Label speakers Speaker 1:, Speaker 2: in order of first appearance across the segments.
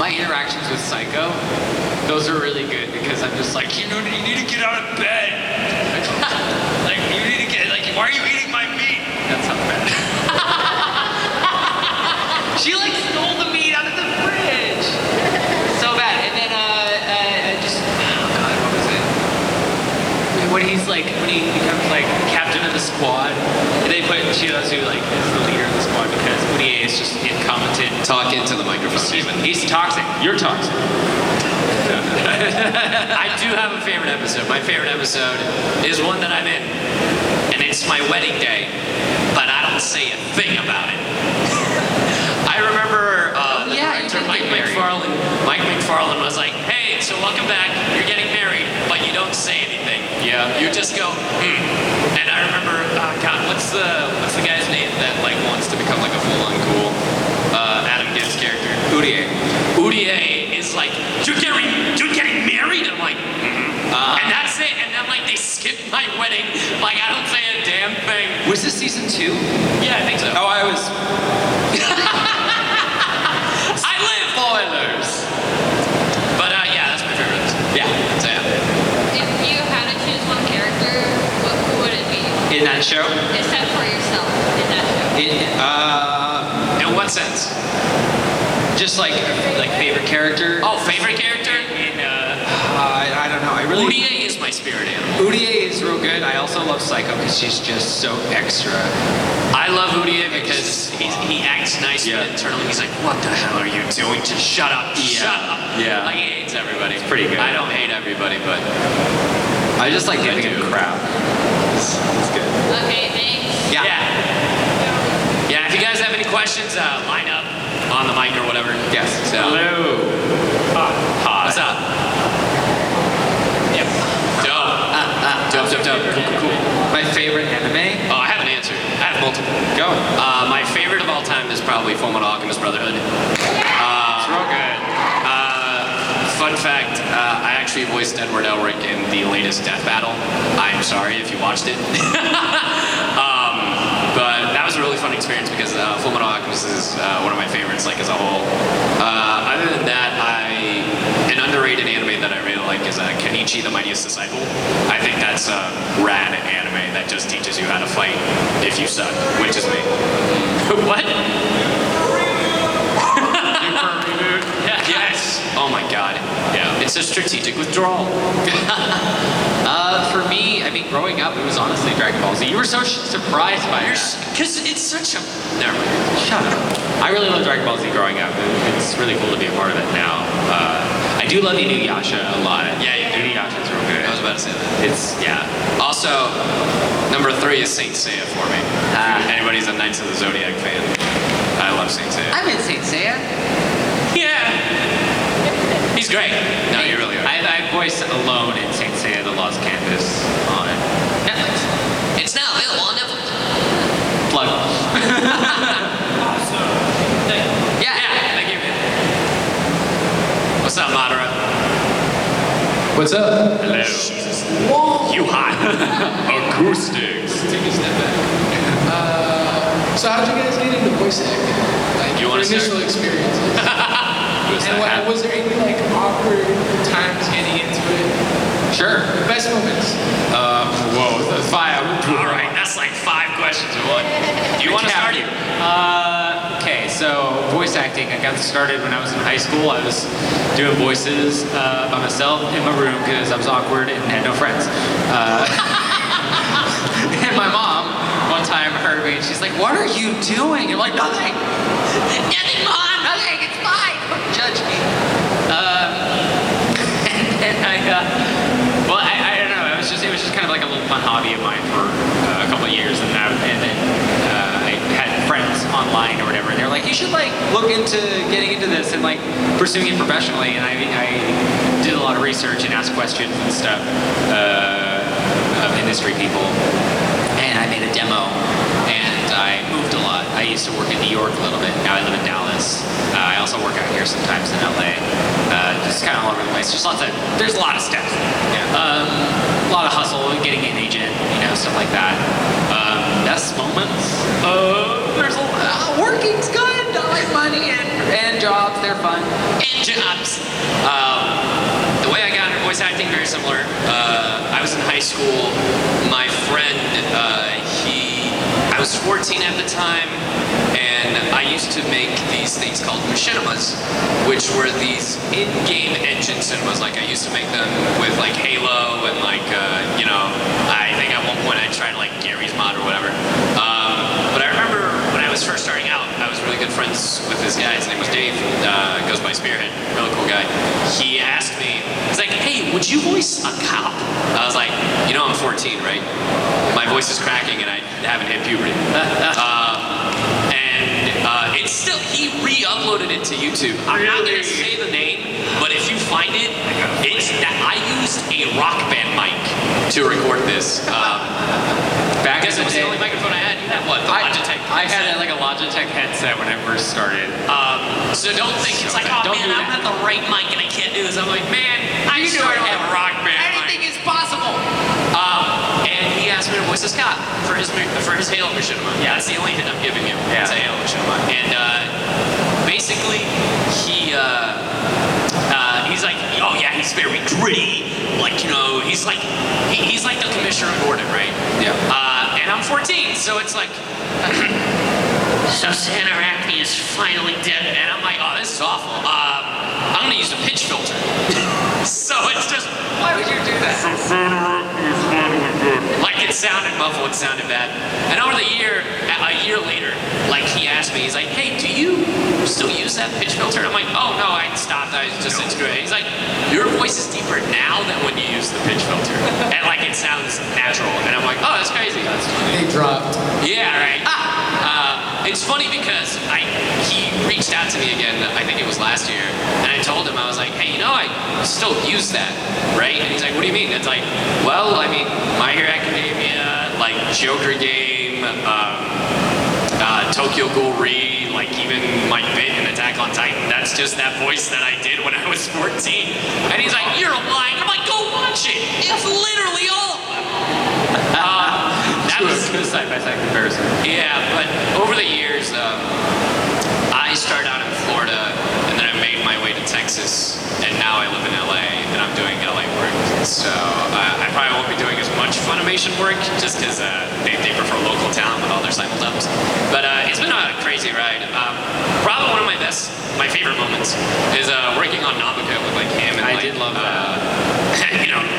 Speaker 1: my interactions with Psycho, those are really good because I'm just like, you need to get out of bed. Like, you need to get, like, why are you eating my meat? That sounds bad. She like stole the meat out of the fridge. So bad. And then just, oh God, what was it? When he's like, when he becomes like captain of the squad, and they put Shirozu like as the leader of the squad because Urie is just incompetent.
Speaker 2: Talk into the microphone.
Speaker 1: He's toxic. You're toxic.
Speaker 2: I do have a favorite episode. My favorite episode is one that I'm in, and it's my wedding day, but I don't say a thing about it. I remember the director, Mike McFarlane was like, hey, so welcome back, you're getting married, but you don't say anything. Yeah. You just go, And I remember, God, what's the guy's name that like wants to become like a full-on cool Adam Gibbs character?
Speaker 1: Urie.
Speaker 2: Urie is like, you're getting married? I'm like, and that's it. And then like they skip my wedding. Like I don't say a damn thing.
Speaker 1: Was this season 2?
Speaker 2: Yeah, I think so.
Speaker 1: Oh, I was.
Speaker 2: I live spoilers. But yeah, that's my favorite. Yeah. So yeah.
Speaker 3: If you had to choose one character, who would it be?
Speaker 1: In that show?
Speaker 3: Except for yourself in that show.
Speaker 2: In what sense?
Speaker 1: Just like favorite character.
Speaker 2: Oh, favorite character?
Speaker 1: I don't know. I really.
Speaker 2: Urie is my spirit animal.
Speaker 1: Urie is real good. I also love Psycho because she's just so extra.
Speaker 2: I love Urie because he acts nice, but internally he's like, what the hell are you doing? Just shut up. Shut up.
Speaker 1: Yeah.
Speaker 2: Like he hates everybody.
Speaker 1: It's pretty good.
Speaker 2: I don't hate everybody, but
Speaker 1: I just like giving him crap. It's good.
Speaker 3: Okay, thanks.
Speaker 2: yeah. If you guys have any questions, line up on the mic or whatever.
Speaker 1: Yes.
Speaker 2: So.
Speaker 1: Hello. Hi.
Speaker 2: What's up? Yep. Dope. Cool.
Speaker 1: My favorite anime?
Speaker 2: Oh, I have an answer. I have multiple.
Speaker 1: Go.
Speaker 2: My favorite of all time is probably Fullmetal Alchemist Brotherhood.
Speaker 1: It's real good.
Speaker 2: Fun fact, I actually voiced Edward Elric in the latest Death Battle. I'm sorry if you watched it. But that was a really fun experience because Fullmetal Alchemist is one of my favorites, like as a whole. Other than that, an underrated anime that I really like is Kenichi the Mightiest Disciple. I think that's a rad anime that just teaches you how to fight if you suck, which is me. What? Yes. Oh my God. Yeah. It's a strategic withdrawal.
Speaker 1: For me, I mean, growing up, it was honestly Dragon Ball Z. You were so surprised by it.
Speaker 2: Because it's such a... Never mind.
Speaker 1: Shut up. I really love Dragon Ball Z growing up. It's really cool to be a part of it now. I do love Inuyasha a lot.
Speaker 2: Yeah,
Speaker 1: Inuyasha's real good.
Speaker 2: I was about to say that.
Speaker 1: It's, yeah.
Speaker 2: Also, number 3 is Saint Seiya for me. Anybody's a Knights of the Zodiac fan. I love Saint Seiya.
Speaker 1: I'm in Saint Seiya.
Speaker 2: Yeah. He's great. No, you really are.
Speaker 1: I voice alone in Saint Seiya, The Lost Canvas on Netflix.
Speaker 2: It's now available on Netflix.
Speaker 1: Plug.
Speaker 2: Awesome. Yeah, thank you, man. What's up, Madara?
Speaker 4: What's up?
Speaker 2: Hello. Jesus. Whoa. You hot. Acoustics.
Speaker 1: Take a step back.
Speaker 4: So how did you guys get into voice acting? Like
Speaker 2: You
Speaker 4: your
Speaker 2: wanna
Speaker 4: initial
Speaker 2: start?
Speaker 4: experiences. And was there any like awkward times getting into it?
Speaker 1: Sure.
Speaker 4: Best moments.
Speaker 1: Whoa, the fire.
Speaker 2: All right, that's like 5 questions in one. Do you want to start?
Speaker 1: Okay, so voice acting, I got started when I was in high school. I was doing voices by myself in my room because I was awkward and had no friends. And my mom one time heard me and she's like, what are you doing? I'm like, nothing. Nothing, Mom, nothing, it's fine. Don't judge me. And I don't know, it was just kind of like a little fun hobby of mine for a couple of years. And then I had friends online or whatever, and they're like, you should like look into getting into this and like pursuing it professionally. And I did a lot of research and asked questions and stuff of industry people. And I made a demo, and I moved a lot. I used to work in New York a little bit. Now I live in Dallas. I also work out here sometimes in LA. Just kind of all over the place. There's a lot of steps. Yeah. A lot of hustle, getting an agent, stuff like that. Best moments? There's a lot. Working's good. I like money and jobs. They're fun.
Speaker 2: And high school, my friend, I was 14 at the time, and I used to make these things called machinimas, which were these in-game engine cinemas. Like, I used to make them with like Halo and like, I think at one point I tried like Gary's Mod or whatever. But I remember when I was first starting out, I was really good friends with this guy. His name was Dave, goes by Spearhead, really cool guy. He asked me, he's like, hey, would you voice a cop? I was like, I'm 14, right? My voice is cracking and I haven't hit puberty. It's still, he re-uploaded it to YouTube. I'm not gonna say the name, but if you find it, I used a Rock Band mic to record this.
Speaker 1: Back
Speaker 2: I guess it was the only microphone I had. You had what? The Logitech.
Speaker 1: I had like a Logitech headset when I first started.
Speaker 2: So don't think it's like, oh man, I'm at the right mic and I can't do this. I'm like, man, I do have a Rock Band mic.
Speaker 4: Anything is possible.
Speaker 2: And he asked me to voice a Scott for his Halo machinima. Yeah, that's the only hint I'm giving you.
Speaker 1: Yeah.
Speaker 2: It's a Halo machinima. And basically, he's like, oh yeah, he's very gritty. Like, he's like the Commissioner Gordon, right?
Speaker 1: Yeah.
Speaker 2: And I'm 14, so it's like, so Santa Arachne is finally dead. And I'm like, oh, this is awful. I'm gonna use a pitch filter. So it's just,
Speaker 1: Why would you do that?
Speaker 2: like it sounded muffled, it sounded bad. And over a year later, like he asked me, he's like, hey, do you still use that pitch filter? And I'm like, oh no, I stopped, I just integrated. He's like, your voice is deeper now than when you use the pitch filter. And like it sounds natural. And I'm like, oh, that's crazy.
Speaker 4: They dropped.
Speaker 2: Yeah, right. It's funny because he reached out to me again, I think it was last year, and I told him, I was like, hey, I still use that, right? And he's like, what do you mean? It's like, well, I mean, My Hero Academia, like Joker Game, Tokyo Ghoul Re, like even my bit in Attack on Titan, that's just that voice that I did when I was 14. And he's like, you're lying. I'm like, go watch it. It's literally all of them. That was
Speaker 1: a side-by-side comparison.
Speaker 2: Yeah, but over the years, I started out in Florida, and then I made my way to Texas, and now I live in LA, and I'm doing LA work. So I probably won't be doing as much Funimation work, just because they prefer local talent with all their simuldubs. But it's been a crazy ride. Probably one of my favorite moments is working on Nanbaka with like him and
Speaker 1: I did love that.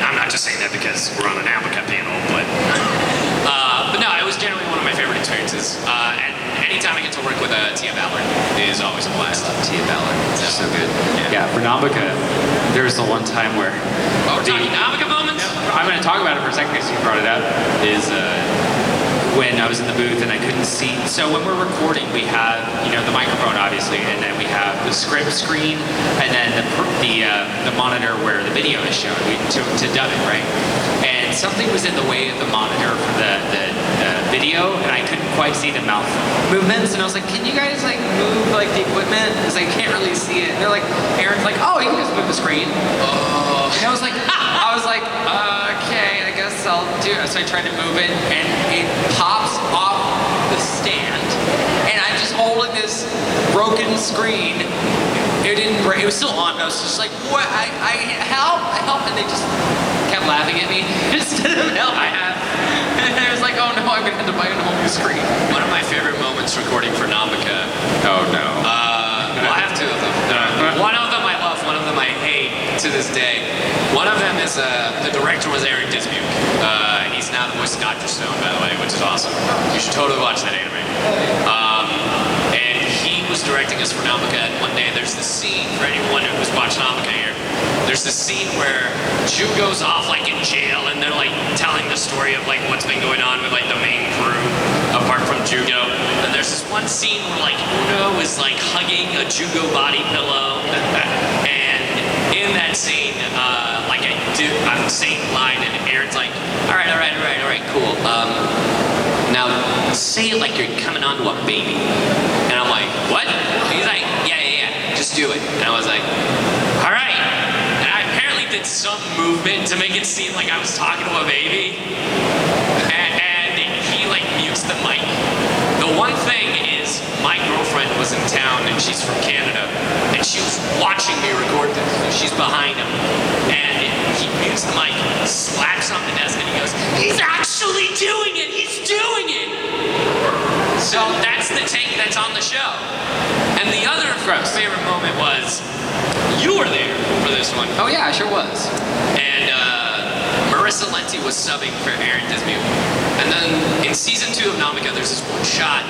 Speaker 2: I'm not just saying that because we're on a Nanbaka panel, but no, it was generally one of my favorite experiences. And anytime I get to work with Tia Ballard, it is always a blast.
Speaker 1: Tia Ballard, that's so good. Yeah, for Nanbaka, there was the one time where...
Speaker 2: Oh, we're talking Nanbaka moments?
Speaker 1: I'm going to talk about it for a second because you brought it up, is when I was in the booth and I couldn't see. So when we're recording, we have, the microphone obviously, and then we have the script screen, and then the monitor where the video is shown to dub it, right? And something was in the way of the monitor for the video, and I couldn't quite see the mouth movements, and I was like, can you guys like move like the equipment? Because I can't really see it. And they're like, Aaron's like, oh, you can just move the screen. Oh. And I was like, okay, I guess I'll do it. So I tried to move it, and it pops off the stand, and I'm just holding this broken screen. It didn't break. It was still on. I was just like, what? I help, and they just kept laughing at me instead of help. And I was like, oh no, I'm gonna have to buy a whole new screen.
Speaker 2: One of my favorite moments recording for Nanbaka.
Speaker 1: Oh no.
Speaker 2: Well, I have two of them. One of them I love, one of them I hate to this day. One of them is the director was Aaron Dismuke. He's now the voice of Dr. Stone, by the way, which is awesome. You should totally watch that anime. And he was directing us for Nanbaka, and one day there's this scene, for anyone who's watched Nanbaka here, there's this scene where Jyugo's off like in jail, and they're like telling the story of like what's been going on with like the main crew, apart from Jyugo. And there's this one scene where like Uno is like hugging a Jyugo body pillow, and in that scene, I'm saying the line, and Aaron's like, all right, cool. Now say it like you're coming onto a baby. And I'm like, what? He's like, yeah, just do it. And I was like, all right. And I apparently did some movement to make it seem like I was talking to a baby. And he like mutes the mic. The one thing is, my girlfriend was in town and she's from Canada, and she was watching me record this. she's behind him, and he mutes the mic, slaps on the desk, and he goes, "He's actually doing it! He's doing it!" So that's the take that's on the show. And the other favorite moment was, you were there for this one.
Speaker 1: Oh yeah, I sure was.
Speaker 2: And Marissa Lenti was subbing for Aaron Dismuke. And then in season 2 of Nanbaka, there's this one shot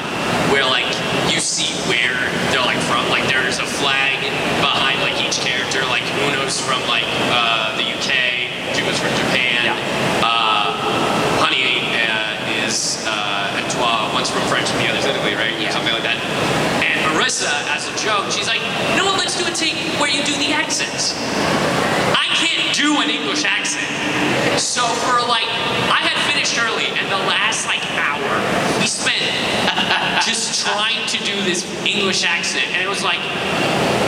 Speaker 2: where like you see where they're like from. Like there's a flag behind like each character. Like Uno's from like the UK, Jyugo's from Japan. Honey is and Toi, one's from French and the other's Italy, right?
Speaker 1: Yeah.
Speaker 2: Something like that. And Marissa, as a joke, she's like, "No, let's do a take where you do the accents." I can't do an English accent. So for like, I had finished early, and the last like hour, we spent just trying to do this English accent, and it was like,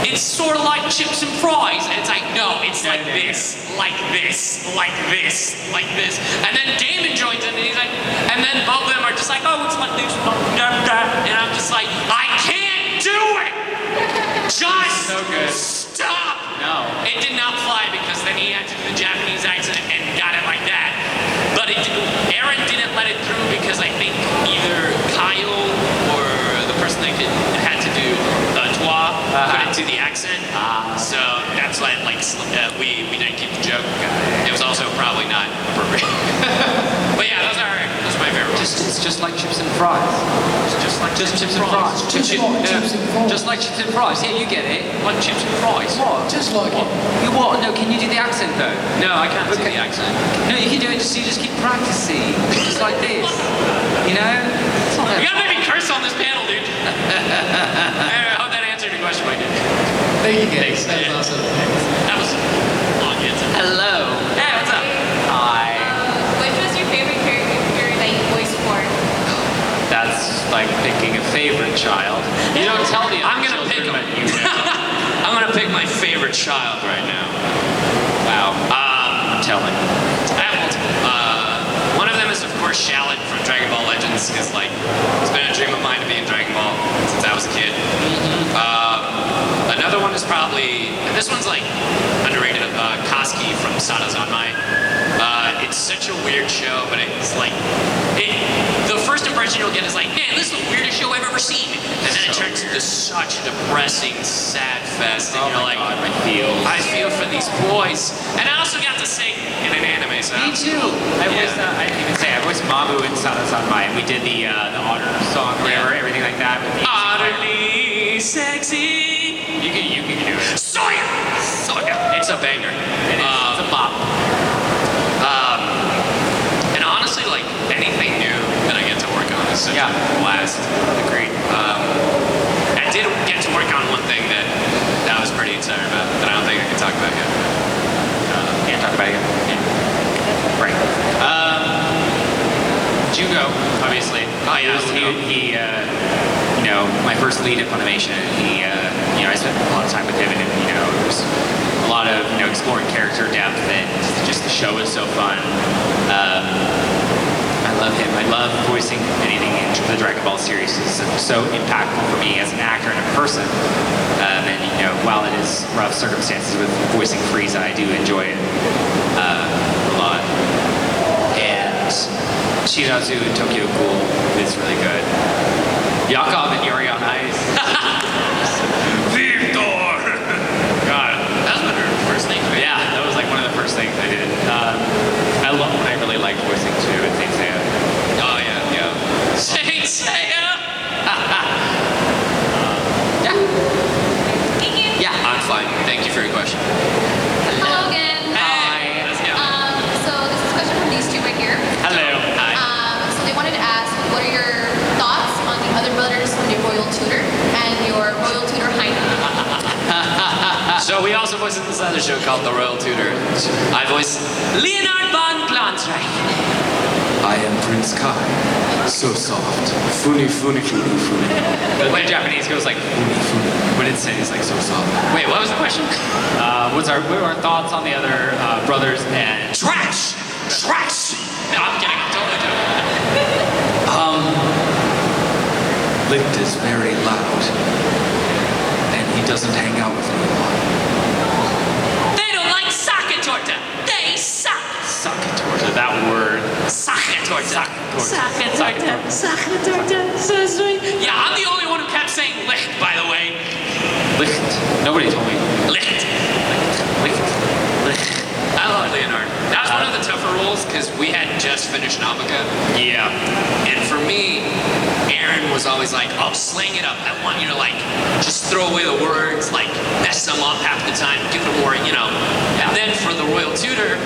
Speaker 2: it's sort of like chips and fries, and it's like, no, it's like this, like this, like this, like this. And then Damon joins in, and he's like, and then both of them are just like, oh, it's like this, and I'm just like, I can't do it! Just
Speaker 1: so good.
Speaker 2: stop!
Speaker 1: No.
Speaker 2: It did not fly because then he had to do the Japanese accent and got it like that. But Aaron didn't let it through because I think either Kyle or the person that had to do Toi couldn't do the accent. So that's why we didn't keep the joke. It was also probably not appropriate. But yeah, those are my favorite ones.
Speaker 1: It's just like chips and fries.
Speaker 2: Just like
Speaker 1: Just chips and fries.
Speaker 4: Just like chips and fries.
Speaker 1: Just like chips and fries. Yeah, you get it.
Speaker 2: Like chips and fries.
Speaker 1: What?
Speaker 4: Just like it.
Speaker 1: You what? No, can you do the accent though?
Speaker 2: No, I can't do the accent.
Speaker 1: No, you can do it. You just keep practicing. Just like this. You know? It's not
Speaker 2: You
Speaker 1: that
Speaker 2: gotta make me curse on this panel, dude. I hope that answered your question, Mike.
Speaker 4: Thank you guys. That was awesome.
Speaker 2: That was a long answer.
Speaker 1: Hello.
Speaker 2: Hey, what's up?
Speaker 1: Hi.
Speaker 3: Which was your favorite character that you voiced for?
Speaker 1: That's like picking a favorite child. You don't tell the
Speaker 2: I'm
Speaker 1: other
Speaker 2: gonna pick
Speaker 1: children,
Speaker 2: him.
Speaker 1: but you know.
Speaker 2: I'm gonna pick my favorite child right now.
Speaker 1: Wow. I'm telling.
Speaker 2: I have multiple. One of them is, of course, Shallot from Dragon Ball Legends, because like it's been a dream of mine to be in Dragon Ball since I was a kid. Another one is probably, and this one's like underrated, Koski from Sada Zanmai. It's such a weird show, but it's like, the first impression you'll get is like, man, this is the weirdest show I've ever seen. And then it turns into such a depressing, sad fest, and you're like,
Speaker 1: God, I feel.
Speaker 2: for these boys. And I also got to sing in an anime, so
Speaker 1: Me too. I didn't even say, I voiced Mabu in Sada Sanmai, and we did the honor song, whatever, everything like that. With the
Speaker 2: utterly sexy.
Speaker 1: You can do it.
Speaker 2: Soya! It's a banger.
Speaker 1: It is. It's a bop.
Speaker 2: And honestly, like anything new that I get to work on is such a blast.
Speaker 1: Agreed.
Speaker 2: I did get to work on one thing that I was pretty excited about that I don't think I can talk about yet.
Speaker 1: Can't talk about it yet. Yeah. Right. Jyugo, obviously.
Speaker 2: Oh yeah,
Speaker 1: He you know, my first lead at Funimation. He, you know, I spent a lot of time with him, and you know, it was a lot of exploring character depth, and just the show was so fun. I love him. I love voicing anything in the Dragon Ball series. It's so impactful for me as an actor and a person. And you know, while it is rough circumstances with voicing Frieza, I do enjoy it a lot. And Shirazu and Tokyo Ghoul is really good. Yakov and Yuri on Ice.
Speaker 2: Victor! God, that's one of her first things, right?
Speaker 1: Yeah, that was like one of the first things I did. I love when I really liked voicing too at Saint Seiya.
Speaker 2: Oh yeah. Saint Seiya!
Speaker 1: Yeah.
Speaker 3: Thank you.
Speaker 1: Yeah.
Speaker 2: I'm fine. Thank you for your question.
Speaker 3: Hello again.
Speaker 2: Hey, let's go.
Speaker 3: So this is a question from these two right here.
Speaker 1: Hello.
Speaker 2: Hi.
Speaker 3: So they wanted to ask, what are your thoughts on the other brothers from your royal tutor and your royal tutor Heine?
Speaker 2: So we also voiced in this other show called The Royal Tutor. I voiced Leonard von Glansreich.
Speaker 5: I am Prince Kai. So soft. Funny.
Speaker 1: The Japanese goes like, but it's like so soft.
Speaker 2: Wait, what was the question?
Speaker 1: What were our thoughts on the other brothers and
Speaker 2: Trash! No, I'm kidding. I'm totally joking.
Speaker 5: Licht is very loud. And he doesn't hang out with me a lot.
Speaker 2: torta. They suck.
Speaker 1: Suck torta, that word.
Speaker 2: Suck torta.
Speaker 1: Suck torta.
Speaker 2: Suck torta. So sweet. Yeah, I'm the only one who kept saying licht, by the way.
Speaker 1: Licht. Nobody told me.
Speaker 2: Licht.
Speaker 1: Licht.
Speaker 2: I love Leonard. That was one of the tougher roles because we had just finished Nanbaka.
Speaker 1: Yeah.
Speaker 2: And for me, Aaron was always like, oh, slang it up. I want you to like, just throw away the words, like mess them up half the time, give it more, you know. And then for the Royal Tutor,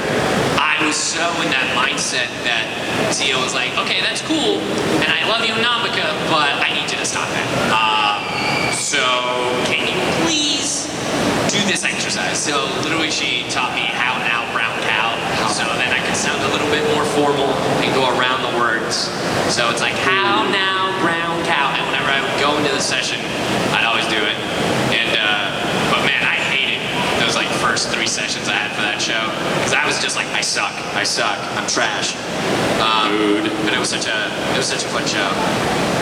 Speaker 2: I was so in that mindset that Tia was like, okay, that's cool, and I love you in Nanbaka, but I need you to stop that. So can you please do this exercise? So literally she taught me how now, brown cow, so then I could sound a little bit more formal and go around the words. So it's like how now, brown cow, and whenever I would go into the session, I'd always do it. And but man, I hated those like first 3 sessions I had for that show because I was just like, I suck, I'm trash. But it was such a fun show,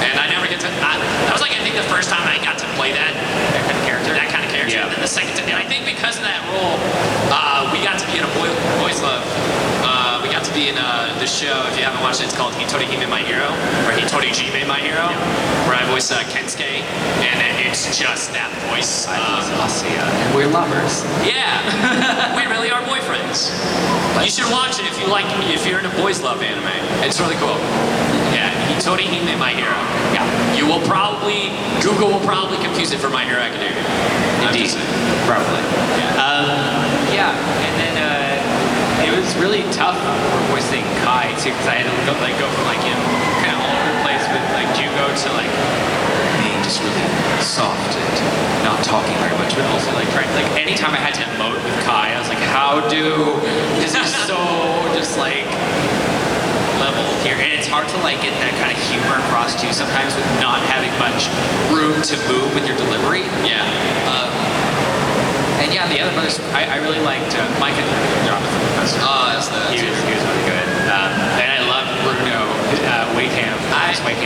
Speaker 2: and I never get to. That was like I think the first time I got to play that kind of character.
Speaker 1: Yeah.
Speaker 2: And then the second time, and I think because of that role, we got to be in a Boys Love. We got to be in the show. If you haven't watched it, it's called Hitori Hime My Hero or Hitori Jime My Hero, where I voice Kensuke, and it's just that voice.
Speaker 1: And we're lovers.
Speaker 2: Yeah, we really are boyfriends. You should watch it if you're in a Boys Love anime. It's really cool. Yeah, Hitori Hime My Hero. Yeah, Google will probably confuse it for My Hero Academia.
Speaker 1: Indeed. Probably. Yeah. And then it was really tough voicing Kai too, because I had to go from like kind of all over the place with like Jyugo to like being just really soft and not talking very much, but also like trying like anytime I had to emote with Kai, I was like, this is so just like level here, and it's hard to like get that kind of humor across too sometimes with not having much room to move with your delivery.
Speaker 2: Yeah.
Speaker 1: And yeah, the other brothers, I really liked Mike and Jonathan from the festival.
Speaker 2: Oh, that's
Speaker 1: he was really good. And I loved Bruno Wakeham.
Speaker 2: I
Speaker 1: think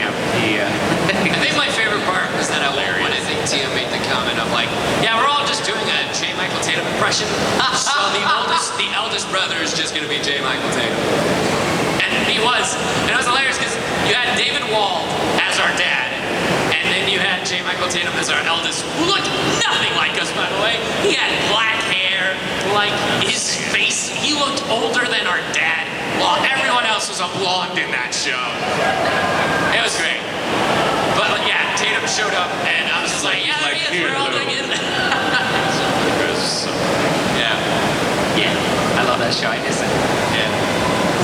Speaker 2: my favorite part was that when I think Tia made the comment of like, yeah, we're all just doing a J. Michael Tatum impression. So the eldest brother is just gonna be J. Michael Tatum. And he was. And it was hilarious because you had David Wald as our dad, and then you had J. Michael Tatum as our eldest, who looked nothing like us, by the way. He had black hair, like his face, he looked older than our dad, while everyone else was a blonde in that show. It was great. But yeah, Tatum showed up, and I was just like, yeah, there he is, we're all doing it.
Speaker 1: Yeah, I love that show. I miss it.
Speaker 2: Yeah.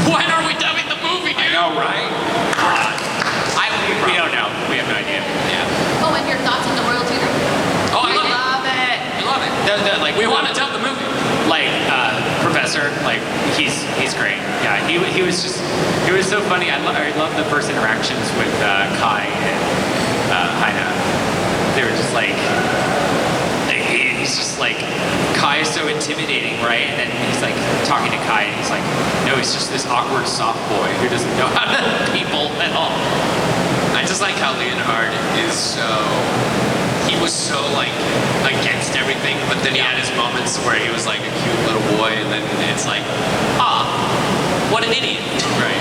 Speaker 2: When are we dubbing the movie, dude?
Speaker 1: I know, right? We don't know. We have no idea.
Speaker 2: Yeah.
Speaker 3: Oh, and your thoughts on the Royal Tutor?
Speaker 2: Oh, I love it. You love it.
Speaker 1: Like
Speaker 2: We want to dub the movie.
Speaker 1: like Professor, like he's great. Yeah, he was so funny. I love the first interactions with Kai and Haina. They were just like he's just like Kai is so intimidating, right? And then he's like talking to Kai, and he's like, no, he's just this awkward soft boy who doesn't know how to people at all.
Speaker 2: I just like how Leonard he was so like against everything, but then he had his moments where he was like a cute little boy, and then it's like, what an idiot. Right.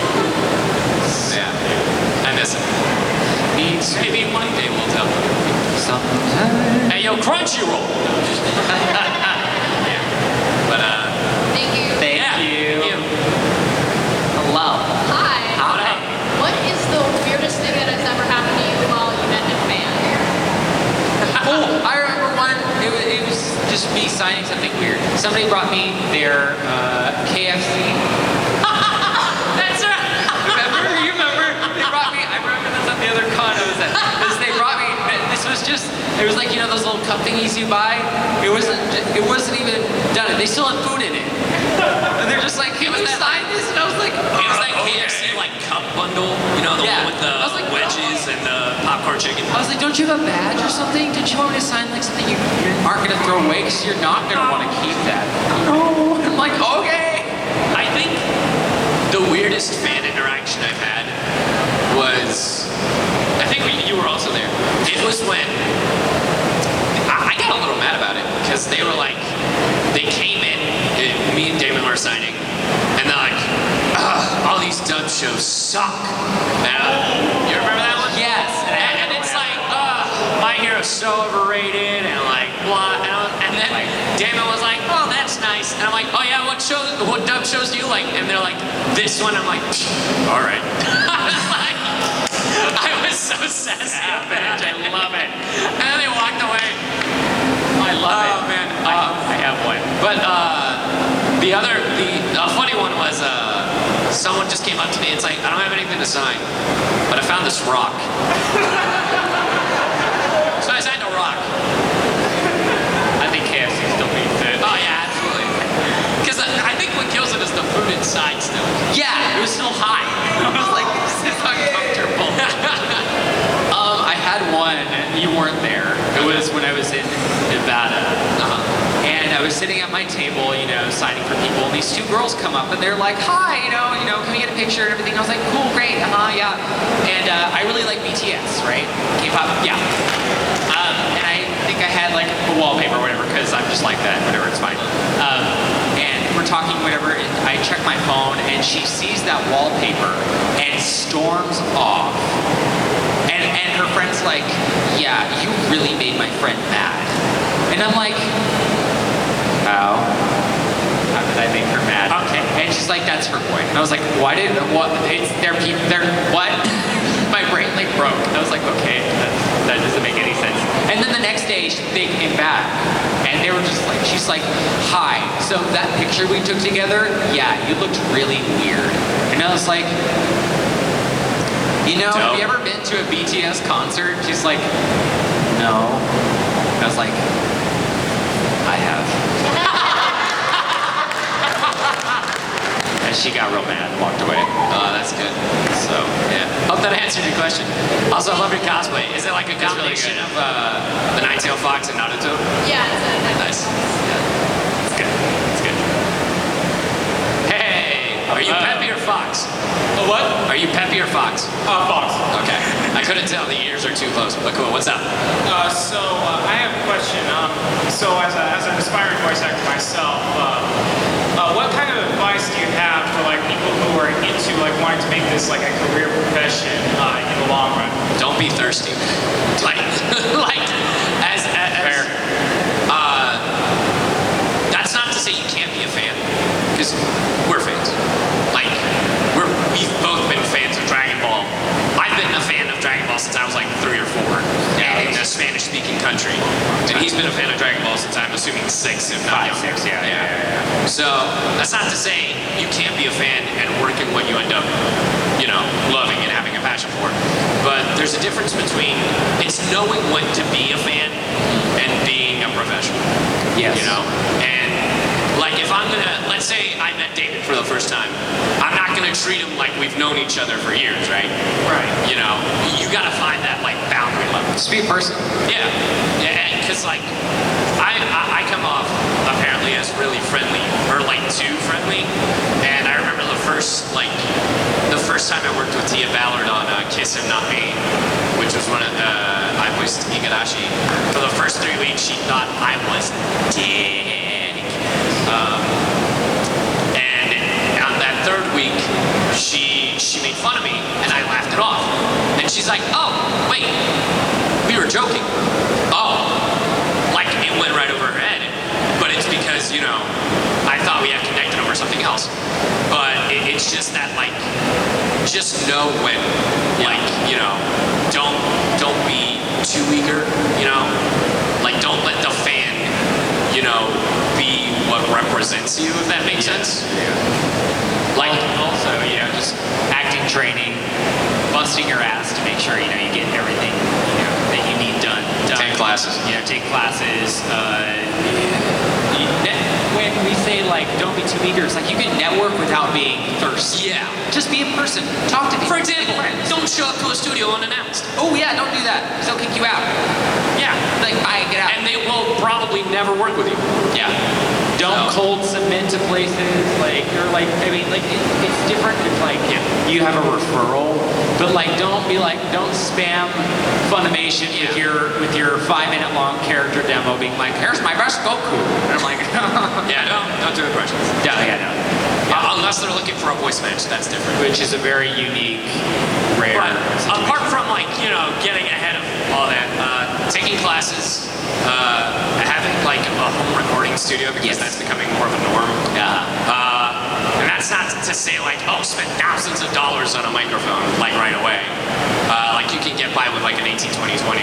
Speaker 2: Yeah. I miss him. Maybe one day we'll tell him.
Speaker 1: Sometimes.
Speaker 2: Hey, yo, Crunchyroll. Yeah. But
Speaker 3: Thank you.
Speaker 1: Thank you. Hello.
Speaker 3: Hi.
Speaker 1: Hi.
Speaker 3: What is the weirdest thing that has ever happened to you while you met a fan?
Speaker 1: Oh, I remember one. It was just me signing something weird. Somebody brought me their KFC.
Speaker 2: that's right.
Speaker 1: You remember? They brought me. I remember this at the other con I was at. They brought me. This was just. It was like, you know, those little cup thingies you buy. It wasn't even done. They still had food in it. And they're just like, can we sign this? And I was like,
Speaker 2: It was that KFC like cup bundle, you know, the one with the
Speaker 1: I was like,
Speaker 2: wedges and the popcorn chicken.
Speaker 1: I was like, don't you have a badge or something? Did you want me to sign like something you aren't gonna throw away because you're not gonna want to keep that? No. I'm like, okay.
Speaker 2: I think the weirdest fan interaction I've had was, I think you were also there. It was when I got a little mad about it because they were like, they came in, me me and Damon were signing, and they're like, all these dub shows suck. You remember that one?
Speaker 1: Yes.
Speaker 2: And it's like, My Hero's so overrated, and like, blah. And then Damon was like, oh, that's nice. And I'm like, oh yeah, what dub shows do you like? And they're like, this one. I'm like, all right. I was so sassy.
Speaker 1: I love it.
Speaker 2: And then they walked away.
Speaker 1: I love it.
Speaker 2: Oh man,
Speaker 1: I have one.
Speaker 2: But the funny one was someone just came up to me. It's like, I don't have anything to sign, but I found this rock. So I signed a rock.
Speaker 1: I think KFC still beats it.
Speaker 2: Oh yeah, absolutely. Because I think what kills it is the food inside still.
Speaker 1: Yeah, it was still hot. I was like, this is uncomfortable. I had one, you weren't there. It was when I was in Nevada. And I was sitting at my table, signing for people, and these two girls come up and they're like, hi, can we get a picture and everything? I was like, cool, great, yeah. And I really like BTS, right? K-pop, yeah. And I think I had like a wallpaper or whatever, because I'm just like that, whatever, it's fine. And we're talking, whatever, and I check my phone, and she sees that wallpaper and storms off. And her friend's like, yeah, you really made my friend mad. And I'm like, how? How did I make her mad? Okay. And she's like, that's her boy. And I was like, what? What? My brain like broke. I was like, okay, that doesn't make any sense. And then the next day, they came back. And they were just like, she's like, hi. So that picture we took together, yeah, you looked really weird. And I was like, have you ever been to a BTS concert? She's like, no. I was like, I have. And she got real mad and walked away.
Speaker 2: Oh, that's good. So, yeah. Hope that answered your question. Also, I love your cosplay. Is it like a combination of the Nine-Tailed Fox and Naruto?
Speaker 3: Yeah,
Speaker 2: Nice. Yeah. It's good. It's good. Hey, are you Peppy or Fox?
Speaker 4: What?
Speaker 2: Are you Peppy or Fox?
Speaker 4: Fox.
Speaker 2: Okay. I couldn't tell. The ears are too close. But cool. What's up?
Speaker 6: I have a question. So as an aspiring voice actor myself, what kind of advice do you have for like people who are into like wanting to make this like a career profession in the long run?
Speaker 2: Don't be thirsty. As
Speaker 1: Fair.
Speaker 2: That's not to say you can't be a fan, because we're fans. We've both been fans of Dragon Ball. I've been a fan of Dragon Ball since I was like 3 or 4 in a Spanish-speaking country. And he's been a fan of Dragon Ball since I'm assuming 6, if not
Speaker 1: 5, 6, yeah.
Speaker 2: So that's not to say you can't be a fan and work in what you end up, loving and having a passion for. But there's a difference between it's knowing when to be a fan and being a professional.
Speaker 1: Yes.
Speaker 2: And like if I'm gonna, let's say I met David for the first time, I'm not gonna treat him like we've known each other for years, right?
Speaker 1: Right.
Speaker 2: You gotta find that like boundary level.
Speaker 1: Just be a person.
Speaker 2: Yeah, because like I come off apparently as really friendly, or like too friendly. And I remember the first time I worked with Tia Ballard on Kiss Him Not Me, which was one of I voiced Igarashi. For the first 3 weeks, she thought I was dead. And on that 3rd week, she made fun of me, and I laughed it off. And she's like, oh, wait, we were joking. Oh, like it went right over her head. But it's because, I thought we had connected over something else. But it's just that, like, just know when, don't be too eager, like don't let the fan, be what represents you, if that makes sense.
Speaker 1: Yeah. Like also, just acting training, busting your ass to make sure you get everything that you need done.
Speaker 2: Take classes.
Speaker 1: Take classes. When we say like don't be too eager, it's like you can network without being thirsty.
Speaker 2: Yeah.
Speaker 1: Just be a person. Talk to people.
Speaker 2: For example, don't show up to a studio unannounced.
Speaker 1: Oh yeah, don't do that. 'Cause they'll kick you out.
Speaker 2: Yeah.
Speaker 1: Like, bye, get out.
Speaker 2: And they will probably never work with you.
Speaker 1: Yeah. Don't cold submit to places. Like you're like, I mean, like it's different. It's like you have a referral, but like don't spam Funimation with your 5-minute long character demo being like, here's my best Goku, and I'm like,
Speaker 2: Yeah, don't do impressions.
Speaker 1: yeah,
Speaker 2: Unless they're looking for a voice match, that's different.
Speaker 1: which is a very unique, rare.
Speaker 2: But
Speaker 1: situation.
Speaker 2: apart from like, getting ahead of all that, taking classes, having like a home recording studio because that's becoming more of a norm. And that's not to say like, spend thousands of dollars on a microphone like right away. Like you can get by with like an 18-20-20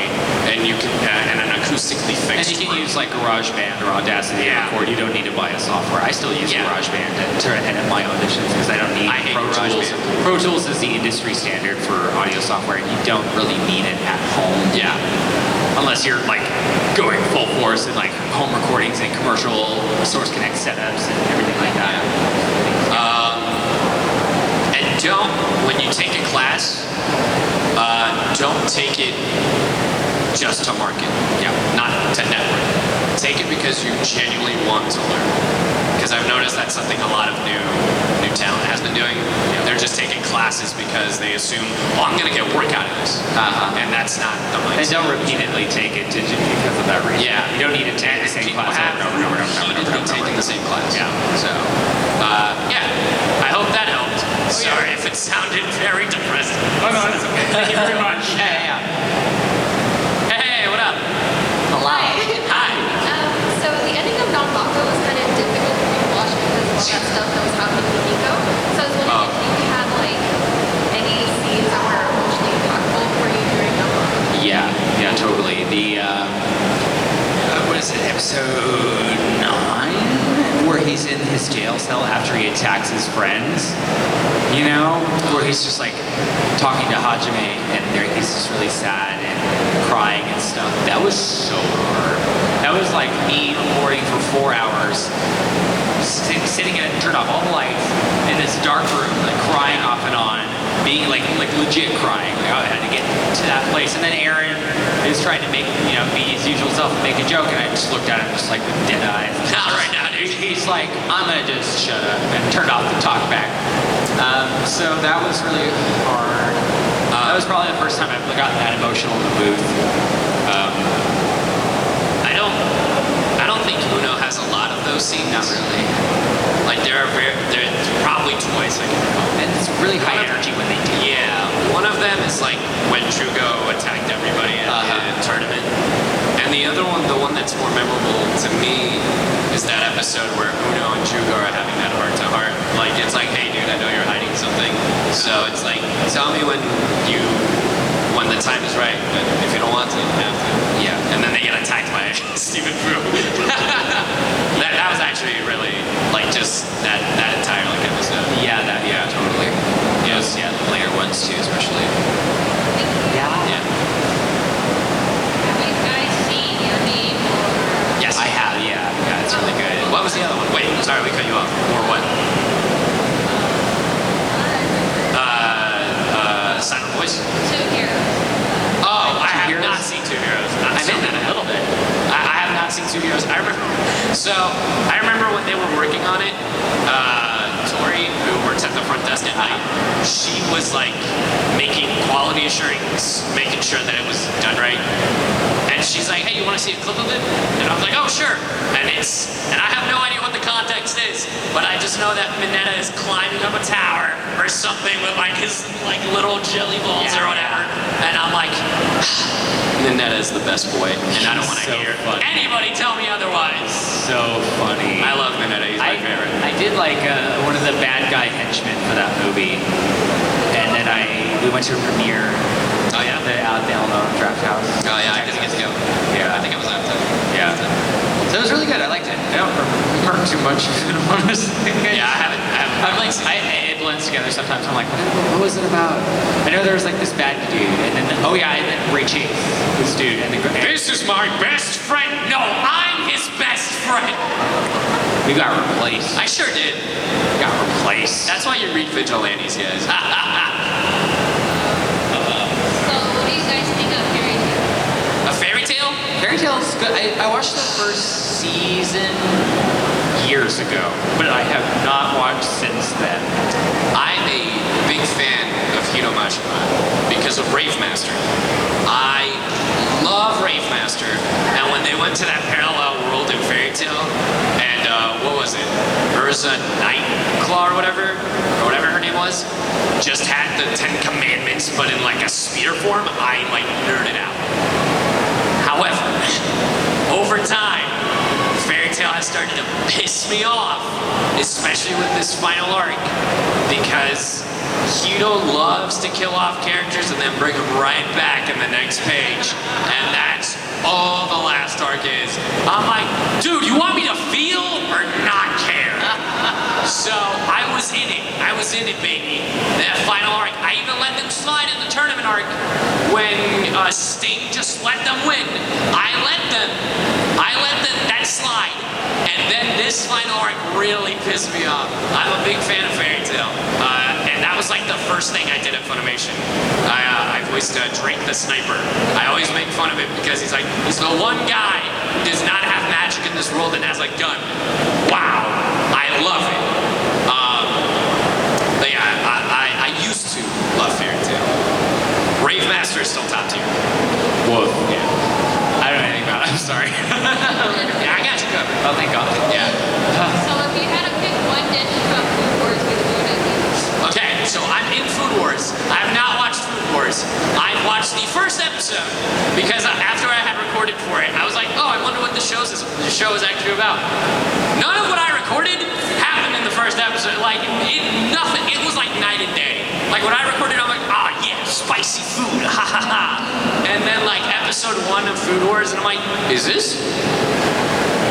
Speaker 2: and you can and an acoustically
Speaker 1: And
Speaker 2: fixed.
Speaker 1: you can
Speaker 2: room.
Speaker 1: use like GarageBand or Audacity to record. You don't need to buy a software. I still use GarageBand to edit my auditions because I don't need
Speaker 2: I hate
Speaker 1: Pro Tools.
Speaker 2: GarageBand.
Speaker 1: Pro Tools is the industry standard for audio software, and you don't really need it at home.
Speaker 2: Yeah.
Speaker 1: Unless you're like going full force in like home recordings and commercial Source Connect setups and everything like that.
Speaker 2: And when you take a class, don't take it just to market. Not to network. Take it because you genuinely want to learn. Because I've noticed that's something a lot of new talent has been doing. They're just taking classes because they assume, I'm going to get work out of this. And that's not the
Speaker 1: And
Speaker 2: mindset.
Speaker 1: don't repeatedly take it because of that reason.
Speaker 2: Yeah.
Speaker 1: You don't need to take the same
Speaker 2: People
Speaker 1: class
Speaker 2: have
Speaker 1: over and over and over and over and over.
Speaker 2: repeatedly taken the same class.
Speaker 1: Yeah.
Speaker 2: So, I hope that helped. Sorry if it sounded very depressing.
Speaker 6: Oh no, that's okay. Thank you very much.
Speaker 1: Yeah.
Speaker 2: Hey, what up?
Speaker 3: Hi.
Speaker 2: Hi.
Speaker 3: So the ending of Nanbaka was kind of difficult for me to watch because of all that stuff that was happening with Nico. So I was wondering if you had like any scenes that were emotionally impactful for you during Nanbaka.
Speaker 1: Yeah, totally. The what is it, episode 9, where he's in his jail cell after he attacks his friends. Where he's just like talking to Hajime, and he's just really sad and crying and stuff. That was so hard. That was like me recording for 4 hours, sitting in it, turned off all the lights in this dark room, like crying off and on, being like legit crying. Like, I had to get to that place, and then Aaron is trying to make be his usual self and make a joke, and I just looked at him just like with dead eyes.
Speaker 2: Not right now, dude.
Speaker 1: He's like, I'm gonna just shut up, and turned off the talk back. So that was really hard. That was probably the first time I've gotten that emotional in the booth.
Speaker 2: I don't think Uno has a lot of those scenes.
Speaker 1: Not really.
Speaker 2: Like there are probably twice I can recall.
Speaker 1: And it's really high energy when they do.
Speaker 2: Yeah, one of them is like when Jyugo attacked everybody at the tournament. And the other one, the one that's more memorable to me, is that episode where Uno and Jyugo are having that heart-to-heart. Like, it's like, hey dude, I know you're hiding something. So it's like, tell me when the time is right, but if you don't want to, you don't have to.
Speaker 1: Yeah.
Speaker 2: And then they get attacked by Stephen Fu. that was actually really, like, just that entire like episode.
Speaker 1: Yeah, totally.
Speaker 2: Yes.
Speaker 1: Yeah, the later ones too, especially.
Speaker 2: Yeah.
Speaker 3: Have you guys seen Your Name or
Speaker 2: Yes.
Speaker 1: I have, yeah, it's really good.
Speaker 2: What was the other one? Wait, sorry, we cut you off. Or what? Silent Voice?
Speaker 3: Two Heroes?
Speaker 2: Oh, I have
Speaker 1: Heroes?
Speaker 2: not seen Two Heroes.
Speaker 1: I meant that a little bit.
Speaker 2: I have not seen Two Heroes. I remember when they were working on it, Tori, who works at the front desk at night, she was like making quality assurance, making sure that it was done right. And she's like, hey, you want to see a clip of it? And I was like, oh, sure. And I have no idea what the context is, but I just know that Mineta is climbing up a tower or something with like his like little jelly balls or whatever. And I'm like, Mineta is the best boy, and I don't want to
Speaker 1: So
Speaker 2: hear
Speaker 1: funny.
Speaker 2: anybody tell me otherwise.
Speaker 1: So funny.
Speaker 2: I love Mineta. He's my favorite.
Speaker 1: I did like one of the bad guy henchmen for that movie, and then we went to a premiere.
Speaker 2: Oh yeah.
Speaker 1: At the Alamo Draft House.
Speaker 2: Oh yeah, I didn't get to go.
Speaker 1: Yeah.
Speaker 2: I think I was out there.
Speaker 1: Yeah. So it was really good. I liked it. I don't remember too much of it, honestly.
Speaker 2: Yeah, I haven't.
Speaker 1: I'm like, it blends together sometimes. I'm like, what was it about? I know there was like this bad dude, and then and then Ray Chase, this dude, and
Speaker 2: This is my best friend. No, I'm his best friend.
Speaker 1: we got replaced.
Speaker 2: I sure did.
Speaker 1: Got replaced.
Speaker 2: That's why you read Vigilantes, guys.
Speaker 3: So what do you guys think of Fairy Tail?
Speaker 2: A fairy tale?
Speaker 1: Fairy Tale's good. I watched the first season years ago, but I have not watched since then.
Speaker 2: I'm a big fan of Hiro Mashima because of Rave Master. I love Rave Master, and when they went to that parallel world in Fairy Tail, and what was it? Urza Nightclaw or whatever her name was, just had the 10 Commandments, but in like a speeder form. I like nerded out. However, over time, Fairy Tail has started to piss me off, especially with this final arc, because Hiro loves to kill off characters and then bring them right back in the next page, and that's all the last arc is. I'm like, dude, you want me to feel or not care? So I was in it, baby. That final arc, I even let them slide in the tournament arc when Sting just let them win. I let that slide. And then this final arc really pissed me off. I'm a big fan of Fairy Tail. And that was like the first thing I did at Funimation. I voiced Drake the Sniper. I always make fun of him because he's the one guy who does not have magic in this world and has a gun. Wow, I love it. But yeah, I used to love Fairy Tail. Rave Master is still top tier.
Speaker 1: Whoa. Yeah. I don't know anything about it. I'm sorry.
Speaker 2: Yeah, I got you covered.
Speaker 1: Oh, thank God.
Speaker 2: Yeah.
Speaker 3: So if you had to pick one dish from Food Wars, which would it be?
Speaker 2: Okay, so I'm in Food Wars. I have not watched Food Wars. I've watched the first episode because after I had recorded for it, I was like, oh, I wonder what the show is actually about. None of what I recorded happened in the first episode. Like, nothing. It was like night and day. Like, when I recorded, I'm like, ah, yeah, spicy food, ha ha ha. And then, like, episode 1 of Food Wars, and I'm like, is this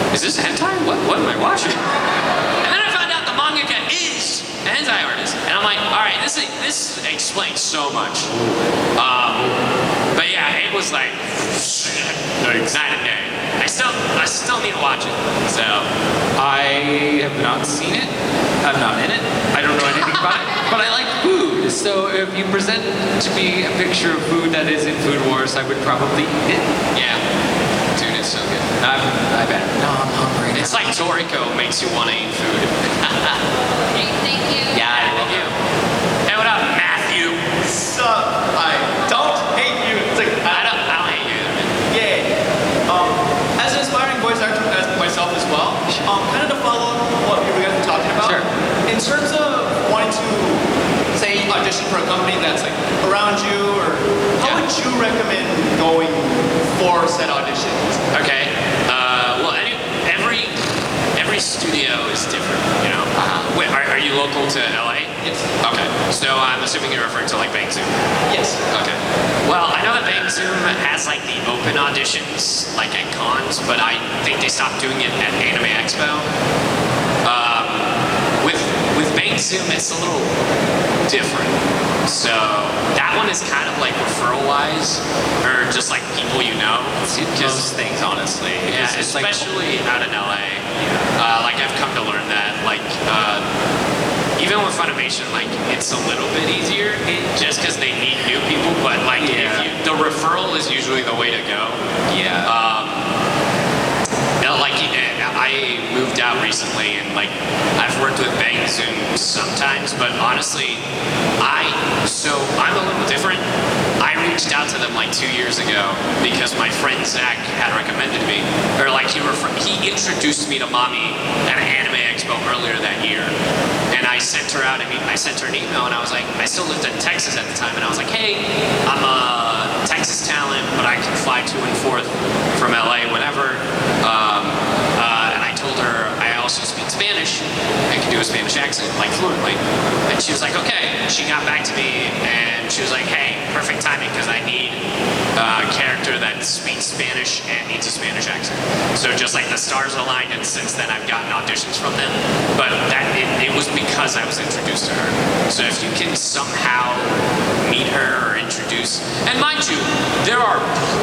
Speaker 2: hentai? What am I watching? And then I found out the mangaka is a hentai artist. And I'm like, all right, this explains so much. But yeah, it was like night and day. I still need to watch it. So
Speaker 1: I have not seen it. I'm not in it. I don't know anything about it. But I like food. So if you present to me a picture of food that is in Food Wars, I would probably eat it.
Speaker 2: yeah, dude, it's so good.
Speaker 1: I bet. No, I'm hungry.
Speaker 2: It's like Toriko makes you want to eat food.
Speaker 3: Okay, thank you.
Speaker 1: Yeah,
Speaker 2: Thank you. Hey, what up, Matthew?
Speaker 7: Sup? I don't hate you. It's like,
Speaker 2: I don't hate you either, man.
Speaker 7: yeah. As an aspiring voice actor as myself as well, kind of to follow up what you guys were talking about.
Speaker 1: Sure.
Speaker 7: In terms of wanting to, say, audition for a company that's like around you, or how
Speaker 2: Yeah.
Speaker 7: would you recommend going for said auditions?
Speaker 2: Okay. Well, every studio is different, you know. Wait, are you local to LA?
Speaker 7: Yes.
Speaker 2: Okay. So I'm assuming you're referring to like Bang Zoom.
Speaker 7: Yes.
Speaker 2: Okay. Well, I know that Bang Zoom has like the open auditions, like at cons, but I think they stopped doing it at Anime Expo. With Bang Zoom, it's a little different. So that one is kind of like referral-wise, or just like people you know.
Speaker 1: Most things, honestly.
Speaker 2: Yeah,
Speaker 1: It's like,
Speaker 2: especially out in LA. Like I've come to learn that, like even with Funimation, like it's a little bit easier just because they need new people. But like the referral is usually the way to go. Like I moved out recently, and like I've worked with Bang Zoom sometimes, but honestly, I'm a little different. I reached out to them like 2 years ago because my friend Zach had recommended me, or like he introduced me to Mommy at an Anime Expo earlier that year, and I sent her an email, and I was like, I still lived in Texas at the time, and I was like, hey, I'm a Texas talent, but I can fly to and forth from LA whenever. And I told her I also speak Spanish and can do a Spanish accent like fluently, and she was like, okay. She got back to me and she was like, hey, perfect timing because I need a character that speaks Spanish and needs a Spanish accent. So just like the stars aligned, and since then I've gotten auditions from them, but it was because I was introduced to her. So if you can somehow meet her or introduce, and mind you, there are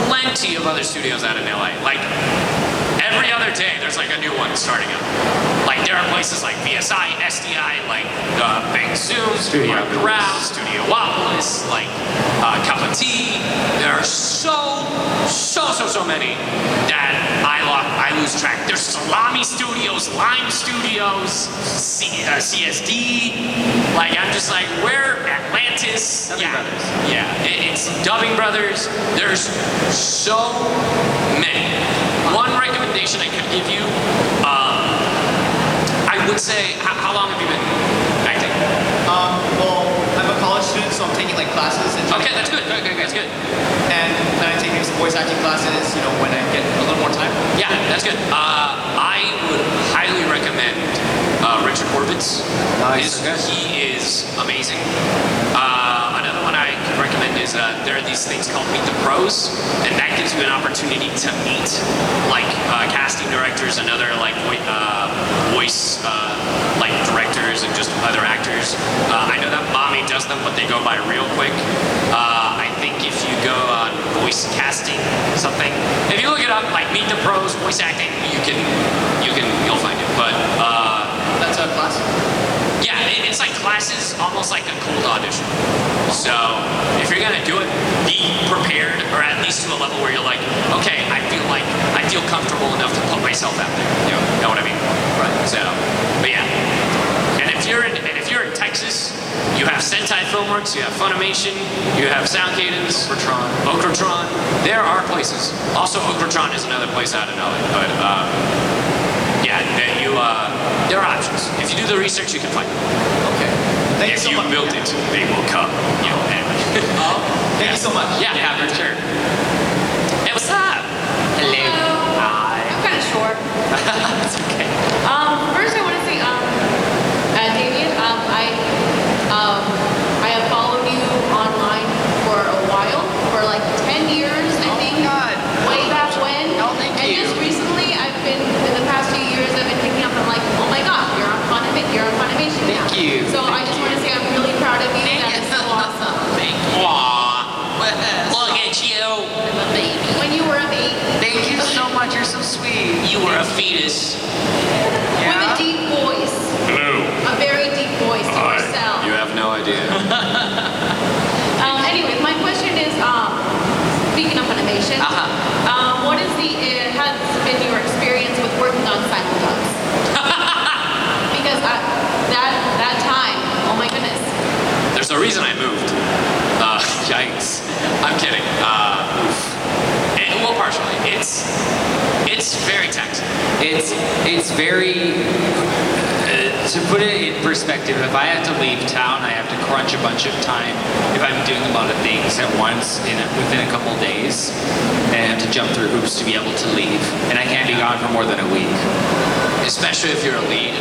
Speaker 2: plenty of other studios out in LA. Like every other day, there's like a new one starting up. Like there are places like VSI, SDI, like Bang Zoom, Studio Ground, Studiopolis, like Cup of Tea. There are so many that I lose track. There's Salami Studios, Lime Studios, CSD. Like I'm just like, where Atlantis?
Speaker 1: Dubbing Brothers.
Speaker 2: Yeah, it's Dubbing Brothers. There's so many. One recommendation I could give you, I would say, how long have you been acting?
Speaker 7: Well, I'm a college student, so I'm taking like classes. And
Speaker 2: Okay, that's good. Okay, that's good.
Speaker 7: And then I'm taking some voice acting classes, you know, when I get a little more time.
Speaker 2: Yeah, that's good. I would highly recommend Richard Horvitz.
Speaker 1: Nice.
Speaker 2: He is amazing. Another one I could recommend is there are these things called Meet the Pros, and that gives you an opportunity to meet like casting directors and other like voice like directors and just other actors. I know that Mommy does them, but they go by real quick. I think if you go on voice casting something, if you look it up like Meet the Pros voice acting, you'll find it. But
Speaker 7: That's a class.
Speaker 2: yeah, it's like classes, almost like a cold audition. So if you're gonna do it, be prepared, or at least to a level where you're like, okay, I feel comfortable enough to put myself out there. You know what I mean? Right. So, but yeah. And if you're in Texas, you have Sentai Filmworks, you have Funimation, you have Sound Cadence, Okratron. There are places. Also, Okratron is another place I don't know it, but yeah, there are options. If you do the research, you can find them.
Speaker 7: Okay. Thank you
Speaker 2: If
Speaker 7: so
Speaker 2: you
Speaker 7: much.
Speaker 2: built it, they will come. You know,
Speaker 7: Thank you so much.
Speaker 2: yeah, for sure. Hey, what's up?
Speaker 3: Hello.
Speaker 2: Hi.
Speaker 3: I'm kind of short.
Speaker 2: It's okay.
Speaker 3: First I want to say, Damien, I have followed you online for a while, for like 10 years, I think.
Speaker 2: God.
Speaker 3: Way back when.
Speaker 2: Oh, thank
Speaker 3: and
Speaker 2: you.
Speaker 3: just recently, in the past few years, I've been picking up, I'm like, oh my gosh, you're on Funimation now.
Speaker 2: Thank you.
Speaker 3: So I just want to say I'm really proud of you. That is so awesome.
Speaker 2: Thank you. Aww. Look at you.
Speaker 3: I'm a baby. When you were a baby.
Speaker 2: Thank you so much. You're so sweet. You were a fetus.
Speaker 3: With a deep voice.
Speaker 2: Hello.
Speaker 3: A very deep voice to yourself.
Speaker 2: You have no idea.
Speaker 3: Anyways, my question is, speaking of animation, what is has been your experience with working on simuldubbs? Because that time, oh my goodness.
Speaker 2: There's a reason I moved. Yikes. I'm kidding. Well, partially. It's very taxing.
Speaker 1: It's very, to put it in perspective, if I have to leave town, I have to crunch a bunch of time. If I'm doing a lot of things at once within a couple days, and I have to jump through hoops to be able to leave. And I can't be gone for more than a week.
Speaker 2: Especially if you're a lead.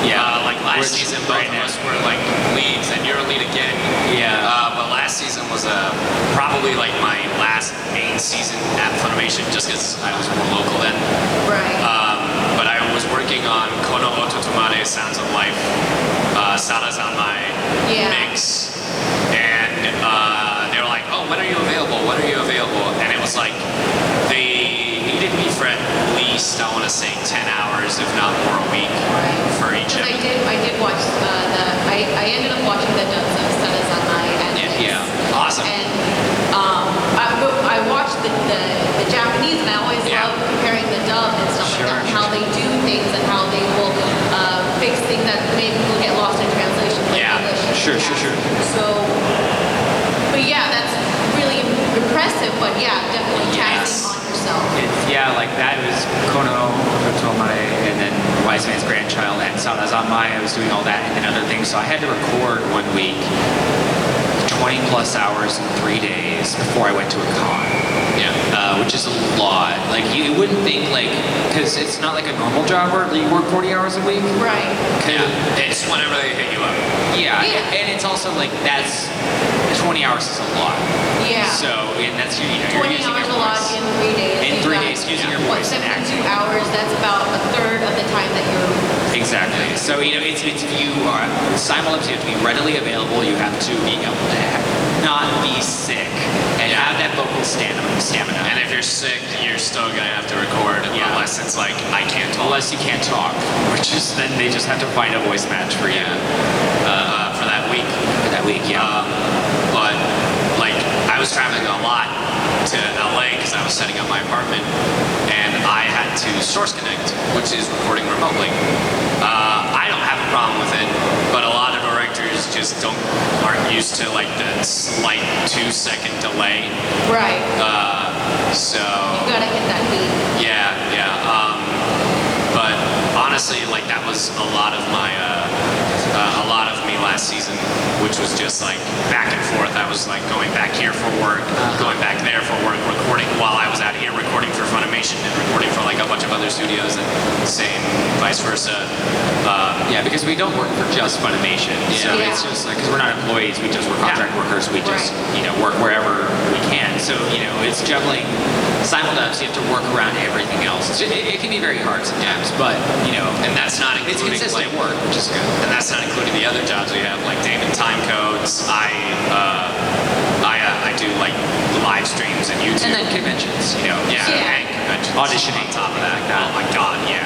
Speaker 1: Yeah.
Speaker 2: Like last season, both of us were like leads, and you're a lead again.
Speaker 1: Yeah.
Speaker 2: But last season was probably like my last main season at Funimation, just because I was more local then.
Speaker 3: Right.
Speaker 2: But I was working on Kono Ototomare Sounds of Life, Sada's on my mix, and they were like, oh, when are you available? When are you available? And it was like, they needed me for at least, I want to say, 10 hours, if not more, a week for each of
Speaker 3: Because
Speaker 2: them.
Speaker 3: I did watch I ended up watching the dubs of Sanazanai and
Speaker 2: Yeah, awesome.
Speaker 3: And I watched the Japanese, and I always love comparing the dub and stuff like that, and how they do things and how they will fix things that maybe will get lost in translation. Like English.
Speaker 1: Sure.
Speaker 3: So, but yeah, that's really impressive. But yeah, definitely taxing on yourself.
Speaker 1: Like that was Kono Otomare, and then Wise Man's Grandchild, and Sanazanmai. I was doing all that, and then other things. So I had to record 1 week, 20 plus hours in 3 days before I went to a con. Which is a lot. Like you wouldn't think, like, because it's not like a normal job where you work 40 hours a week.
Speaker 3: Right.
Speaker 2: It's whenever they hit you up.
Speaker 1: Yeah. And it's also like 20 hours is a lot.
Speaker 3: Yeah.
Speaker 1: So, and that's you're
Speaker 3: 20
Speaker 1: using
Speaker 3: hours
Speaker 1: your
Speaker 3: a lot
Speaker 1: voice.
Speaker 3: in 3 days.
Speaker 1: In 3 days, using your voice and
Speaker 3: 72
Speaker 1: acting.
Speaker 3: hours, that's about a third of the time that you're...
Speaker 1: Exactly. So, it's if you are simultaneous, you have to be readily available. You have to be able to not be sick and have that vocal stamina.
Speaker 2: And if you're sick, you're still gonna have to record, unless it's like I can't talk.
Speaker 1: Unless you can't talk, which is then they just have to find a voice match for you.
Speaker 2: For that week. But like I was traveling a lot to LA because I was setting up my apartment, and I had to Source Connect, which is recording remotely. I don't have a problem with it, but a lot of directors just aren't used to like the slight 2-second delay.
Speaker 3: Right.
Speaker 2: So
Speaker 3: You gotta hit that beat.
Speaker 2: yeah. But honestly, like that was a lot of me last season, which was just like back and forth. I was like going back here for work, going back there for work, recording while I was out here recording for Funimation and recording for like a bunch of other studios, and same vice versa.
Speaker 1: Yeah, because we don't work for just Funimation. So
Speaker 3: Yeah.
Speaker 1: it's just like, because we're not employees, we just we're contract workers. We just, work wherever we can. So, it's juggling simuldubs. You have to work around everything else. It can be very hard sometimes, but,
Speaker 2: And that's not
Speaker 1: it's
Speaker 2: including
Speaker 1: consistent
Speaker 2: like,
Speaker 1: work, which is good.
Speaker 2: and that's not including the other jobs we have, like Daman time codes. I do like live streams and YouTube.
Speaker 1: And then conventions,
Speaker 2: and conventions.
Speaker 1: auditioning.
Speaker 2: On top of that. Oh my God, yeah.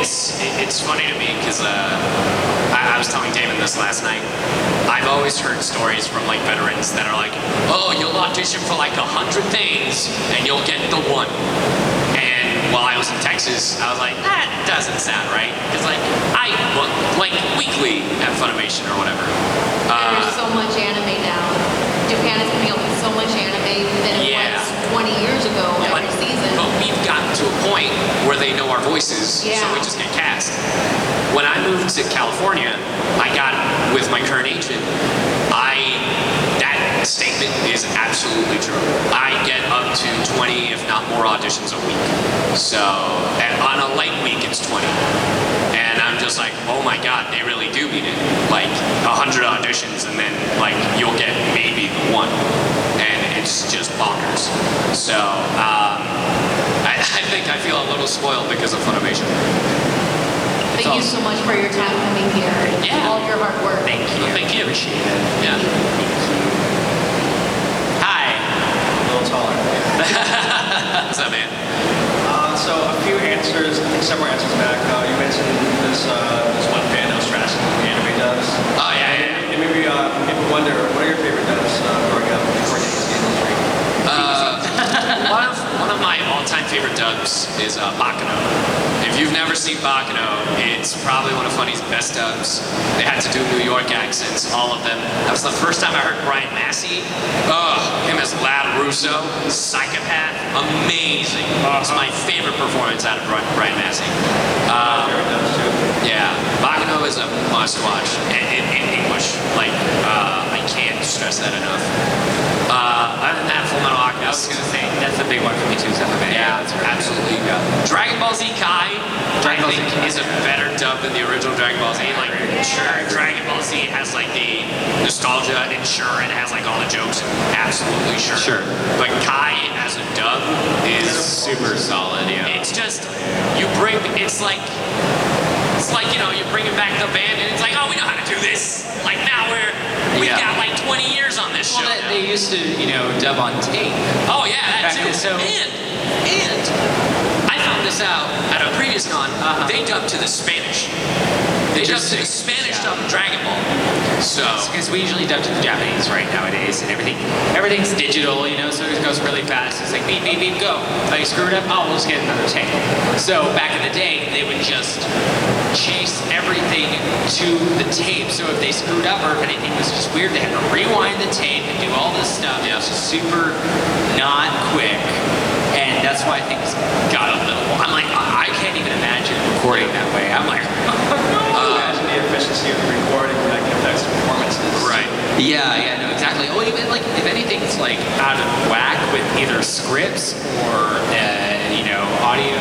Speaker 2: It's funny to me because I was telling Damon this last night. I've always heard stories from like veterans that are like, oh, you'll audition for like 100 things and you'll get the one. And while I was in Texas, I was like, that doesn't sound right. Because like I look like weekly at Funimation or whatever.
Speaker 3: There's so much anime now. Japan is coming up with so much anime than it was 20 years ago every season.
Speaker 2: But we've gotten to a point where they know our voices, so
Speaker 3: Yeah.
Speaker 2: we just get cast. When I moved to California, I got with my current agent. That statement is absolutely true. I get up to 20, if not more, auditions a week. So, and on a light week, it's 20. And I'm just like, oh my God, they really do mean it. Like 100 auditions, and then like you'll get maybe the one, and it's just bonkers. So I think I feel a little spoiled because of Funimation.
Speaker 3: Thank you so much for your time coming here and
Speaker 2: Yeah.
Speaker 3: all your hard work.
Speaker 1: Thank you.
Speaker 2: Thank you.
Speaker 1: Appreciate it.
Speaker 2: Yeah.
Speaker 1: Hi.
Speaker 7: A little taller.
Speaker 2: What's up, man?
Speaker 7: So a few answers, I think several answers back, you mentioned this one fan that was trashing anime dubs.
Speaker 2: Oh yeah.
Speaker 7: And maybe people wonder, what are your favorite dubs growing up working in this industry?
Speaker 2: One of my all-time favorite dubs is Bakano. If you've never seen Bakano, it's probably one of Funny's best dubs. They had to do New York accents, all of them. That was the first time I heard Brian Massey. Him as Lad Russo, psychopath, amazing. It's my favorite performance out of Brian Massey.
Speaker 7: Favorite dubs too.
Speaker 2: Yeah, Bakano is a must-watch in English. Like, I can't stress that enough. Other than that, Full Metal
Speaker 1: I was
Speaker 2: Alchemist.
Speaker 1: going to say, that's a big one for me too, Saturday.
Speaker 2: Yeah,
Speaker 1: that's right.
Speaker 2: absolutely. Dragon Ball Z Kai,
Speaker 1: Dragon
Speaker 2: I
Speaker 1: Ball Z
Speaker 2: think,
Speaker 1: Kai.
Speaker 2: is a better dub than the original Dragon Ball Z. Like, sure, Dragon Ball Z has like the nostalgia, and sure, it has like all the jokes. Absolutely sure.
Speaker 1: Sure.
Speaker 2: But Kai as a dub is
Speaker 1: Super solid, yeah.
Speaker 2: It's just it's like you're bringing back the band, and it's like, oh, we know how to do this. Like now we've
Speaker 1: Yeah.
Speaker 2: got like 20 years on this show.
Speaker 1: Well,
Speaker 2: now.
Speaker 1: they used to, dub on tape.
Speaker 2: Oh yeah, that too.
Speaker 1: And so-
Speaker 2: And I found this out at a previous con. They dubbed to the Spanish. They dubbed to the Spanish dub of Dragon Ball. So
Speaker 1: Because we usually dub to the Japanese right nowadays, and everything's digital, so it goes really fast. It's like beep, beep, beep, go. If you screw it up, we'll just get another tape. So back in the day, they would just chase everything to the tape. So if they screwed up or if anything was just weird, they had to rewind the tape and do all this stuff. It was just super not quick. And that's why things got a little. I'm like, I can't even imagine recording that way. I'm like,
Speaker 7: Imagine the efficiency of the recording that can affect performances.
Speaker 2: right.
Speaker 1: yeah, no, exactly. Oh, even like if anything's like out of whack with either scripts or audio,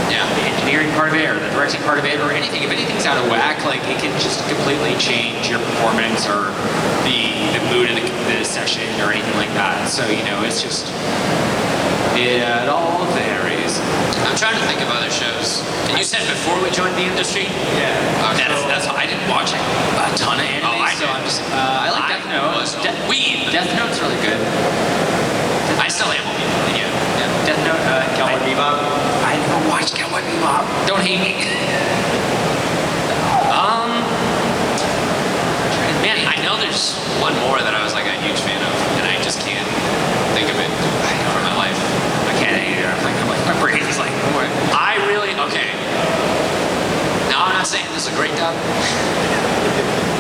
Speaker 1: the engineering part of it or the directing part of it or anything. If anything's out of whack, like it can just completely change your performance or the mood of the session or anything like that. So it's just it all varies.
Speaker 2: I'm trying to think of other shows. And you said before we joined the industry?
Speaker 7: Yeah.
Speaker 1: That's I didn't watch a ton of anime.
Speaker 2: Oh, I
Speaker 1: so
Speaker 2: did.
Speaker 1: I'm just I like Death Note.
Speaker 2: was a weeb.
Speaker 1: Death Note's really good.
Speaker 2: I still am. Yeah.
Speaker 1: Death Note,
Speaker 7: Cowboy Bebop.
Speaker 1: I never watched Cowboy Bebop. Don't hate me.
Speaker 2: Man, I know there's one more that I was like a huge fan of, and I just can't think of it from my life.
Speaker 1: I can't either. I'm like my brain's
Speaker 2: saying this is a great dub.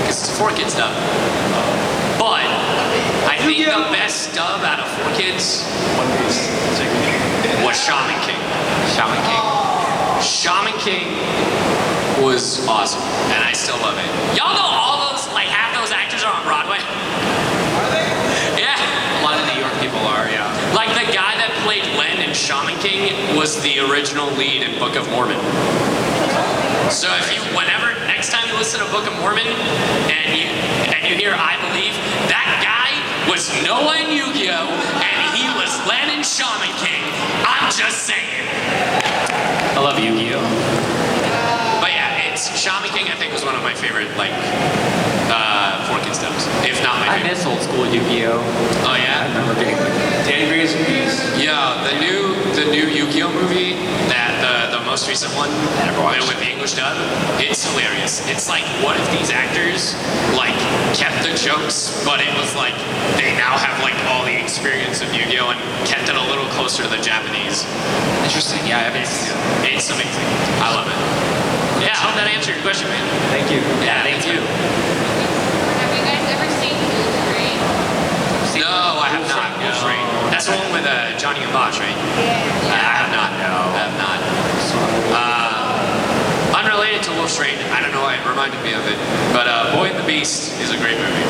Speaker 2: Because it's a 4Kids dub. But I think the best dub out of 4Kids was Shaman King.
Speaker 1: Shaman King.
Speaker 2: Shaman King was awesome, and I still love it. Y'all know all those, like half those actors are on Broadway? Are they? Yeah.
Speaker 1: A lot of New York people are, yeah.
Speaker 2: Like the guy that played Len in Shaman King was the original lead in Book of Mormon. So if you, whenever, next time you listen to Book of Mormon and you hear I Believe, that guy was Noah in Yu-Gi-Oh! And he was Len in Shaman King. I'm just saying.
Speaker 1: I love Yu-Gi-Oh!
Speaker 2: But yeah, it's Shaman King. I think was one of my favorite, like, 4Kids dubs, if not my
Speaker 1: I
Speaker 2: favorite.
Speaker 1: miss old school Yu-Gi-Oh!
Speaker 2: Oh
Speaker 1: I
Speaker 2: yeah.
Speaker 1: remember getting
Speaker 4: Danny Gray's Peace.
Speaker 2: Yeah, the new Yu-Gi-Oh movie, that the most recent one, with the English dub, it's hilarious. It's like, what if these actors like kept the jokes, but it was like they now have like all the experience of Yu-Gi-Oh and kept it a little closer to the Japanese.
Speaker 1: interesting. Yeah, I haven't seen it.
Speaker 2: It's amazing. I love it. Yeah, I hope that answered your question, man.
Speaker 1: Thank you.
Speaker 2: Yeah, thank you.
Speaker 3: Have you guys ever seen Wolf Rain?
Speaker 2: No, I have not. Wolf Rain. That's the one with Johnny and Bosch, right?
Speaker 3: Yeah.
Speaker 2: I have not.
Speaker 1: No.
Speaker 2: I have not. Unrelated to Wolf's Rain, I don't know why it reminded me of it, but Boy and the Beast is a great movie.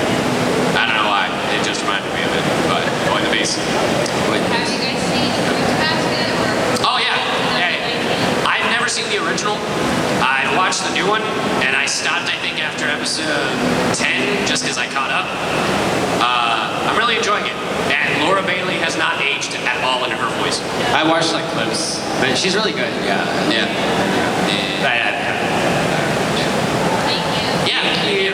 Speaker 2: I don't know why, it just reminded me of it, but Boy and the Beast.
Speaker 3: Have you guys seen Fruits Basket or?
Speaker 2: Oh yeah, yeah. I've never seen the original. I watched the new one, and I stopped, I think, after episode 10, just because I caught up. I'm really enjoying it, and Laura Bailey has not aged at all in her voice.
Speaker 1: I watched like clips, but she's really good. Yeah.
Speaker 2: Yeah. Yeah.
Speaker 3: Thank you.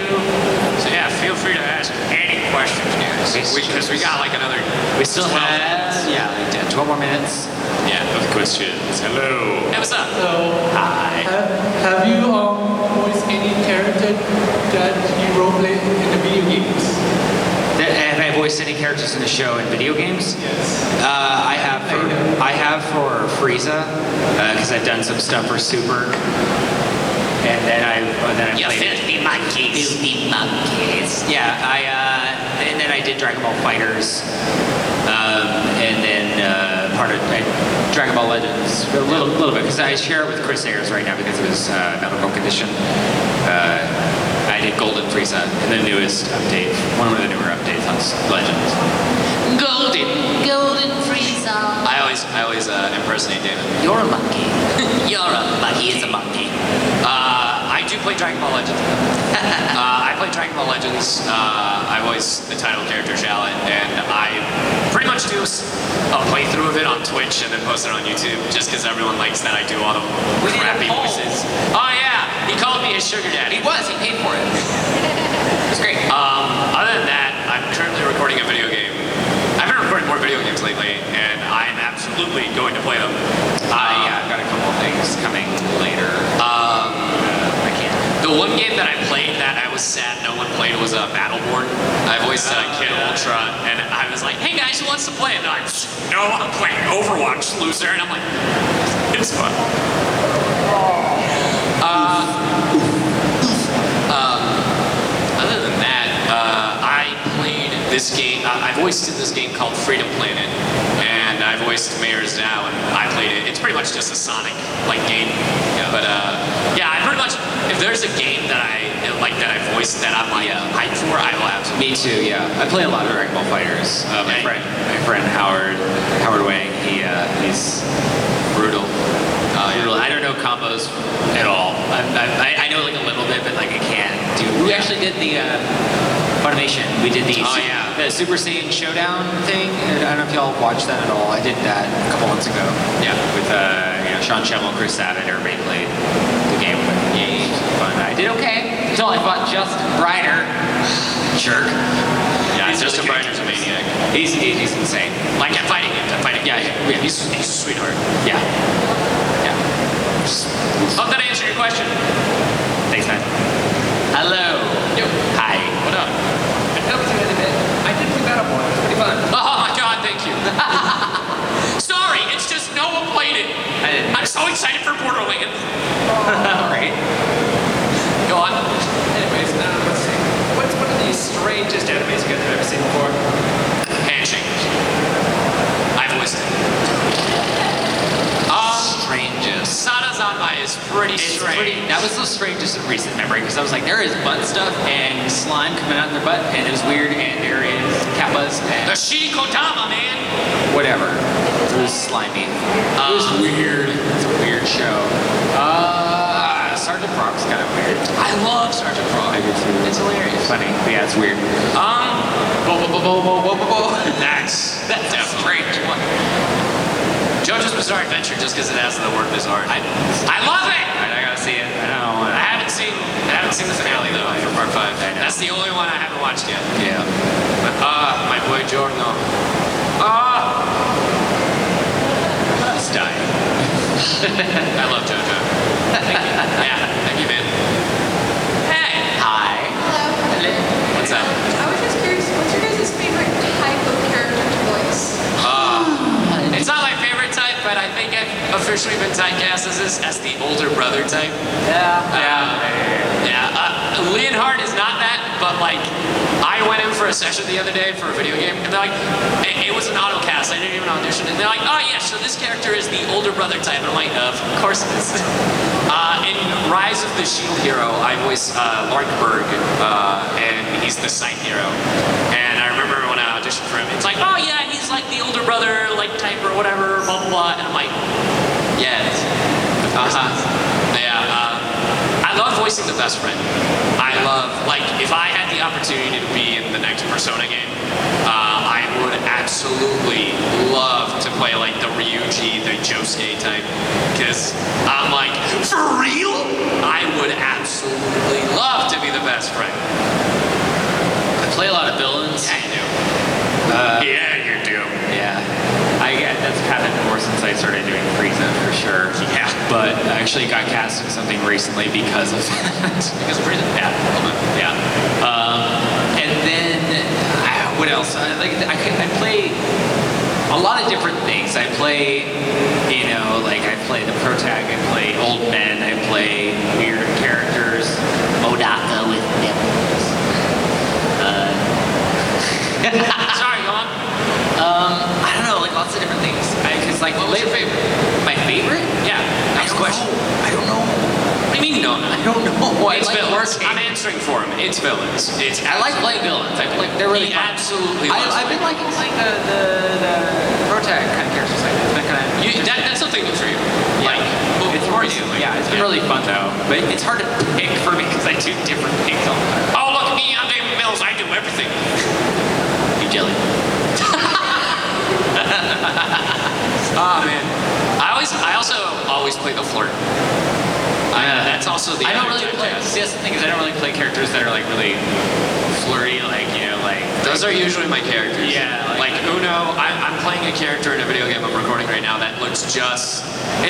Speaker 2: So yeah, feel free to ask any questions, guys. Because we got like another.
Speaker 1: We still
Speaker 2: 12
Speaker 1: have
Speaker 2: minutes.
Speaker 1: 12 more minutes.
Speaker 2: Yeah, of questions. Hello. Hey, what's up?
Speaker 4: So,
Speaker 1: Hi.
Speaker 4: have you voiced any character that you roleplay in the video games?
Speaker 1: Have I voiced any characters in the show in video games?
Speaker 4: Yes.
Speaker 1: I have for Frieza, because I've done some stuff for Super, and then I
Speaker 2: You
Speaker 1: played.
Speaker 2: filthy monkeys.
Speaker 1: Filthy monkeys. Yeah, and then I did Dragon Ball Fighters, and then Dragon Ball Legends a little bit, because I share it with Chris Ayers right now because of his medical condition. I did Golden Frieza in the newest update, one of the newer updates on Legends.
Speaker 2: Golden Frieza. I always impersonate David.
Speaker 1: You're a monkey.
Speaker 2: You're a monkey. He is a monkey. I do play Dragon Ball Legends. I play Dragon Ball Legends. I voice the title character Shallot, and I pretty much do a playthrough of it on Twitch and then post it on YouTube, just because everyone likes that I do all the crappy voices. Oh yeah, he called me his sugar daddy.
Speaker 1: He was. He paid for it.
Speaker 2: It's great. Other than that, I'm currently recording a video game. I've been recording more video games lately, and I am absolutely going to play them.
Speaker 1: I've got a couple of things coming later. I can't.
Speaker 2: The one game that I played that I was sad no one played was Battleborn. I voiced Kid Ultra, and I was like, "Hey guys, who wants to play?" And they're like, "No, I'm playing Overwatch, loser." And I'm like, "It's fun." Other than that, I played this game. I voiced in this game called Freedom Planet, and I voiced Mayor's Now, and I played it. It's pretty much just a Sonic like game, but yeah, I pretty much, if there's a game that I like that I voiced that I'm like hyped for, I will absolutely.
Speaker 1: Me too. Yeah, I play a lot of Dragon Ball Fighters. My friend Howard Wang. He's brutal. Brutal. I don't know combos at all. I know like a little bit, but like I can't do. We actually did the Funimation. We did the the Super Saiyan Showdown thing. I don't know if y'all watched that at all. I did that a couple months ago. Yeah, with Sean Shelmo, Chris Sabat, everybody played the game. Yeah, it was fun. I did okay until I fought Justin Briner. Jerk.
Speaker 2: Yeah, Justin Briner's a maniac.
Speaker 1: He's insane.
Speaker 2: Like I'm fighting him. Yeah, he's a sweetheart.
Speaker 1: Yeah.
Speaker 2: Hope that answered your question.
Speaker 1: Thanks, man. Hello.
Speaker 2: Yo.
Speaker 1: Hi.
Speaker 2: What up?
Speaker 8: I helped you in a bit. I did play Battleborn. It was pretty fun.
Speaker 2: Oh my god, thank you. Sorry, it's just no one played it.
Speaker 1: I didn't.
Speaker 2: I'm so excited for Borderlands.
Speaker 1: All right.
Speaker 2: is pretty strange.
Speaker 1: That was the strangest recent memory because I was like, there is butt stuff and slime coming out of their butt, and it was weird. And there is kappas and
Speaker 2: The Shikodama, man.
Speaker 1: whatever. It was slimy. It was weird. It's a weird show. Sergeant Frog's kind of weird.
Speaker 2: I love Sergeant Frog.
Speaker 1: I do too.
Speaker 2: It's hilarious.
Speaker 1: It's funny. But yeah, it's weird.
Speaker 2: That's a strange one. JoJo's Bizarre Adventure, just because it has the word bizarre. I love it.
Speaker 1: I gotta see it.
Speaker 2: I haven't seen the finale though for part 5. That's the only one I haven't watched yet.
Speaker 1: Yeah.
Speaker 2: My boy Giorno.
Speaker 1: He's dying.
Speaker 2: I love JoJo. Thank you. Yeah, thank you, man. Hey.
Speaker 1: Hi.
Speaker 3: Hello.
Speaker 2: What's up?
Speaker 3: I was just curious, what's your guys' favorite type of character to voice?
Speaker 2: It's not my favorite type, but I think I've officially been typecast as the older brother type. Leonhard is not that, but like, I went in for a session the other day for a video game, and they're like, it was an auto cast, I didn't even audition, and they're like, oh yeah, so this character is the older brother type, and I'm like, of course it is. In Rise of the Shield Hero, I voice Lark Berg, and he's the side hero. And I remember when I auditioned for him, it's like, oh yeah, he's like the older brother, like type or whatever, blah blah blah, and I'm like, yeah, I love voicing the best friend. I love, like, if I had the opportunity to be in the next Persona game, I would absolutely love to play like the Ryuji, the Josuke type, because I'm like, for real? I would absolutely love to be the best friend.
Speaker 1: I play a lot of villains.
Speaker 2: Yeah, you do. Yeah, you do.
Speaker 1: Yeah. That's happened more since I started doing Frieza for sure.
Speaker 2: Yeah.
Speaker 1: But I actually got cast in something recently because of that.
Speaker 2: Because of Frieza?
Speaker 1: Yeah. Yeah. And then, what else? I play a lot of different things. I play, I play the protag, I play old men, I play weird characters, Modaka with nipples.
Speaker 2: Sorry, go on.
Speaker 1: I don't know, like lots of different things.
Speaker 2: What was your favorite?
Speaker 1: My favorite?
Speaker 2: Yeah, next question.
Speaker 1: I don't know.
Speaker 2: What do you mean you don't know?
Speaker 1: I don't know.
Speaker 2: It's
Speaker 1: I like
Speaker 2: villains.
Speaker 1: working.
Speaker 2: I'm answering for him. It's villains.
Speaker 1: I like playing villains. They're really
Speaker 2: He
Speaker 1: fun.
Speaker 2: absolutely loves
Speaker 1: I've been liking the protag kind of characters. It's been kind of
Speaker 2: that's something new for you.
Speaker 1: yeah.
Speaker 2: Like,
Speaker 1: It's more new. Yeah, it's been really fun though. But it's hard to pick for me because I do different things all the time.
Speaker 2: Oh, look at me. I'm Daman Mills. I do everything.
Speaker 1: You jelly.
Speaker 2: Oh, man. I also always play the flirt. That's also the
Speaker 1: I don't
Speaker 2: other
Speaker 1: really play.
Speaker 2: typecast.
Speaker 1: See, that's the thing is I don't really play characters that are like really flirty, like
Speaker 2: Those are usually my characters.
Speaker 1: Yeah,
Speaker 2: Like Uno, I'm playing a character in a video game I'm recording right now that looks it's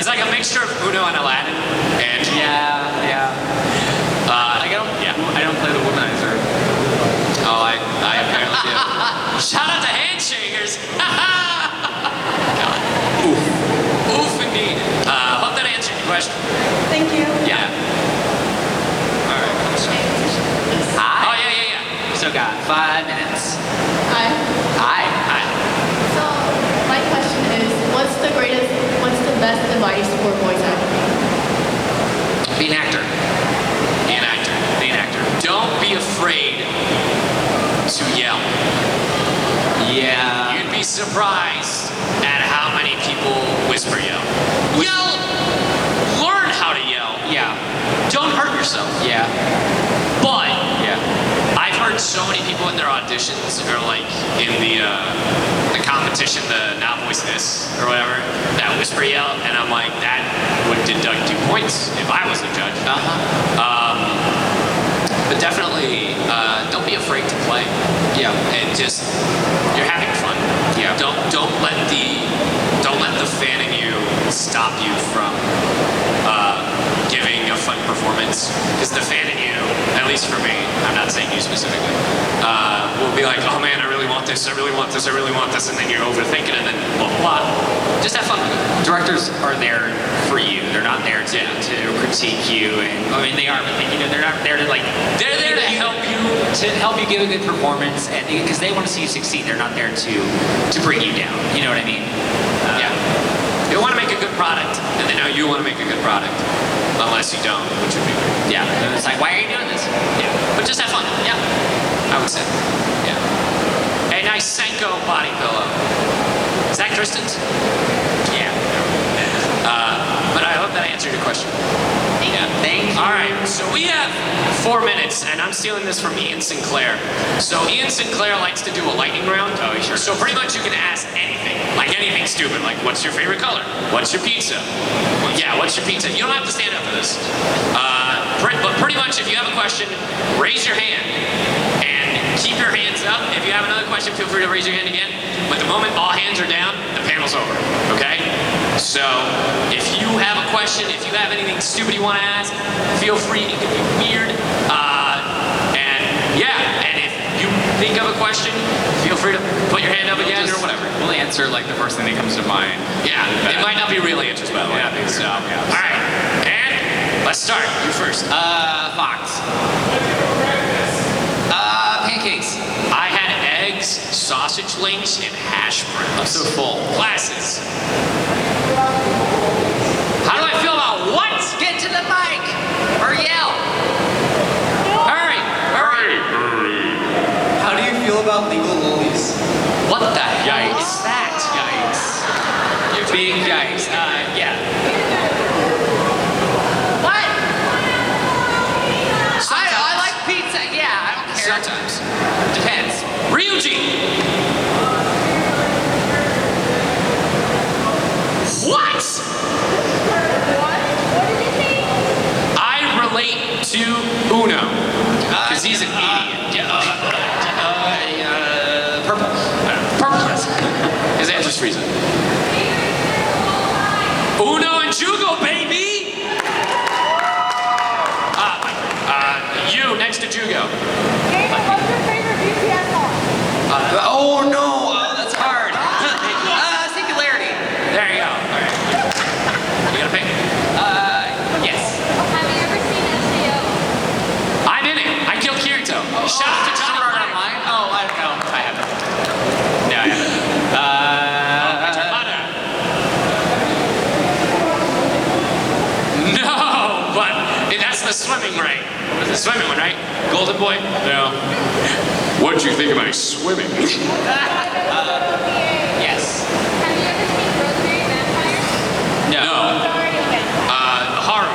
Speaker 2: like a mixture of Uno and Aladdin. And
Speaker 1: I don't play the womanizer.
Speaker 2: oh, I apparently do. Shout out to Handshakers. Oof, indeed. Hope that answered your question.
Speaker 3: Thank you.
Speaker 2: Yeah. All right.
Speaker 1: Hi.
Speaker 2: Oh, yeah.
Speaker 1: So got 5 minutes.
Speaker 3: Hi.
Speaker 1: Hi.
Speaker 3: So, my question is, what's the best advice for voice acting?
Speaker 1: Be an actor.
Speaker 2: Be an actor.
Speaker 1: Be an actor.
Speaker 2: Don't be afraid to yell.
Speaker 1: Yeah.
Speaker 2: You'd be surprised at how many people whisper yell. Yell! Learn how to yell.
Speaker 1: Yeah.
Speaker 2: Don't hurt yourself.
Speaker 1: Yeah.
Speaker 2: But
Speaker 1: Yeah.
Speaker 2: I've heard so many people in their auditions or like in the competition, the Now Voice This or whatever, that whisper yell, and I'm like, that would deduct 2 points if I was the judge. But definitely, don't be afraid to play.
Speaker 1: Yeah.
Speaker 2: And just you're having fun.
Speaker 1: Yeah.
Speaker 2: Don't let the fan in you stop you from giving a fun performance. Because the fan in you, at least for me, I'm not saying you specifically, will be like, oh man, I really want this, I really want this, I really want this, and then you're overthinking, and then blah blah blah. Just have fun with it.
Speaker 1: Directors are there for you. They're not there to critique you. And I mean, they are, but they're not there to like.
Speaker 2: They're there to help you.
Speaker 1: To help you give a good performance, and because they want to see you succeed. They're not there to bring you down. You know what I mean?
Speaker 2: Yeah. They want to make a good product, and they know you want to make a good product. unless you don't, which would be weird.
Speaker 1: Yeah. And it's like, why are you doing this?
Speaker 2: Yeah, but just have fun.
Speaker 1: Yeah.
Speaker 2: I would say. Yeah. A nice Senko body pillow. Is that Kristen's?
Speaker 1: Yeah.
Speaker 2: But I hope that answered your question.
Speaker 1: Yeah. Thank you.
Speaker 2: All right, so we have 4 minutes, and I'm stealing this from Ian Sinclair. So Ian Sinclair likes to do a lightning round.
Speaker 1: Oh, he sure
Speaker 2: So
Speaker 1: does.
Speaker 2: pretty much you can ask anything, like anything stupid, like what's your favorite color? What's your pizza? Yeah, what's your pizza? You don't have to stand up for this. But pretty much if you have a question, raise your hand. And keep your hands up. If you have another question, feel free to raise your hand again. But the moment all hands are down, the panel's over, okay? So, if you have a question, if you have anything stupid you want to ask, feel free. It can be weird. And if you think of a question, feel free to put your hand up again or whatever.
Speaker 1: We'll answer like the first thing that comes to mind.
Speaker 2: Yeah, it might not be real answers, by the way.
Speaker 1: Yeah,
Speaker 2: So, all right. And let's start. You first.
Speaker 1: Fox. Pancakes.
Speaker 2: I had eggs, sausage links, and hash browns.
Speaker 1: I'm so full.
Speaker 2: Glasses. How do I feel about what?
Speaker 1: Get to the mic or yell.
Speaker 2: Hurry! Hurry!
Speaker 7: How do you feel about legal lollies?
Speaker 2: What the hell
Speaker 1: Yikes.
Speaker 2: is that?
Speaker 1: Yikes. Big yikes. Yeah. What? I like pizza. Yeah, I don't care.
Speaker 2: Sometimes.
Speaker 1: Depends.
Speaker 2: Ryuji! What?
Speaker 3: What did you say?
Speaker 2: I relate to Uno. Because he's an idiot.
Speaker 1: Purple.
Speaker 2: Purple. His answer's freezing. Uno and Jyugo, baby! You next to Jyugo.
Speaker 3: Gamer, what's your favorite BTS song?
Speaker 1: Oh no, that's hard. Singularity.
Speaker 2: There you go. All right. You gotta pick.
Speaker 1: Yes.
Speaker 3: Have you ever seen SAO?
Speaker 2: I'm in it. I killed Kirito. Shout out to Johnny
Speaker 1: Sword Art
Speaker 2: Black.
Speaker 1: Online? Oh, I don't know. I haven't. No, I haven't.
Speaker 2: No, but that's the swimming, right? It was the swimming one, right? Golden Boy? No. What'd you think of my swimming?
Speaker 1: Yes.
Speaker 3: Have you ever seen Rosemary Vampire?
Speaker 2: No.
Speaker 3: Sorry again.
Speaker 2: Haru.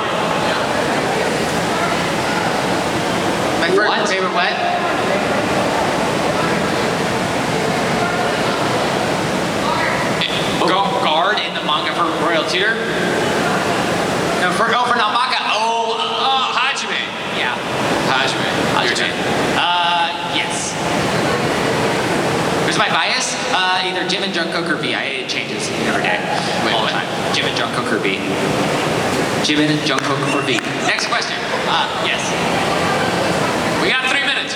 Speaker 1: My favorite what? Guard in the manga for Royal Tutor? No, for Nanbaka.
Speaker 2: Hajime.
Speaker 1: Yeah.
Speaker 2: Hajime. Your turn.
Speaker 1: Yes. Where's my bias? Either Jim and Jungkook or V. It changes every day. All the time. Jim and Jungkook or V. Jim and Jungkook or V. Next question. Yes.
Speaker 2: We got 3 minutes.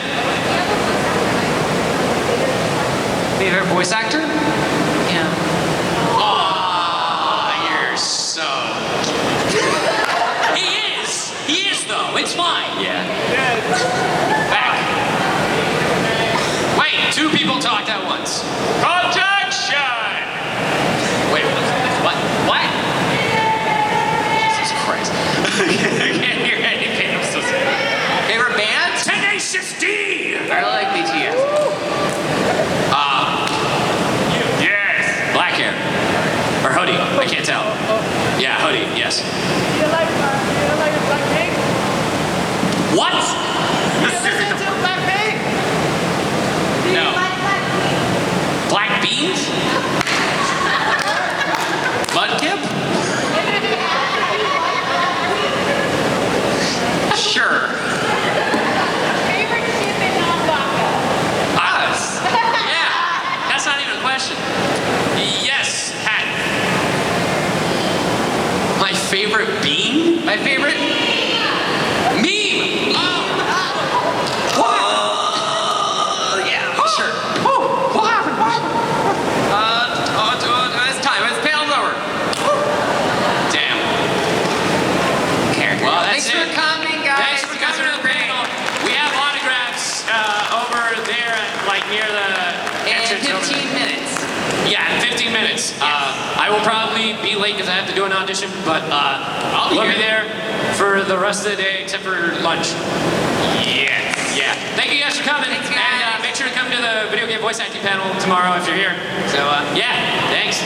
Speaker 1: Favorite voice actor? Yeah.
Speaker 2: Oh, you're so. He is. He is though. It's fine.
Speaker 1: Yeah.
Speaker 2: Back. Wait, 2 people talked at once. Projection!
Speaker 1: Wait, what? What?
Speaker 2: Jesus Christ. I can't hear anything. I'm so sorry.
Speaker 1: Favorite band?
Speaker 2: Tenacious D!
Speaker 1: I like BTS.
Speaker 2: Yes. Black hair. Or hoodie. I can't tell. Yeah, hoodie. Yes.
Speaker 9: You like Blackpink?
Speaker 2: What?
Speaker 9: You listen to Blackpink? Do you
Speaker 1: No.
Speaker 9: like Blackpink?
Speaker 2: Black beans?
Speaker 1: Mudkip? Sure.
Speaker 9: Favorite ship in Nanbaka?
Speaker 1: Us.
Speaker 2: Yeah. That's not even a question. Yes, hat. My favorite bean?
Speaker 1: My favorite?
Speaker 2: Meme!
Speaker 1: Yeah, sure. What happened? It's time. It's panel's over.
Speaker 2: Damn.
Speaker 1: Care.
Speaker 2: Well, that's
Speaker 1: Thanks for
Speaker 2: it.
Speaker 1: coming, guys.
Speaker 2: Thanks for coming to the panel. We have autographs over there, like near the
Speaker 1: In
Speaker 2: entrance. over
Speaker 1: 15
Speaker 2: there.
Speaker 1: minutes.
Speaker 2: Yeah, in 15 minutes. I will probably be late because I have to do do an audition, but
Speaker 1: be
Speaker 2: we'll be
Speaker 1: here.
Speaker 2: there for the rest of the day except for lunch.
Speaker 1: Yes.
Speaker 2: Yeah. Thank you guys for coming.
Speaker 3: Thanks, guys.
Speaker 2: And make sure to come to the video game voice acting panel tomorrow if you're here. So yeah, thanks.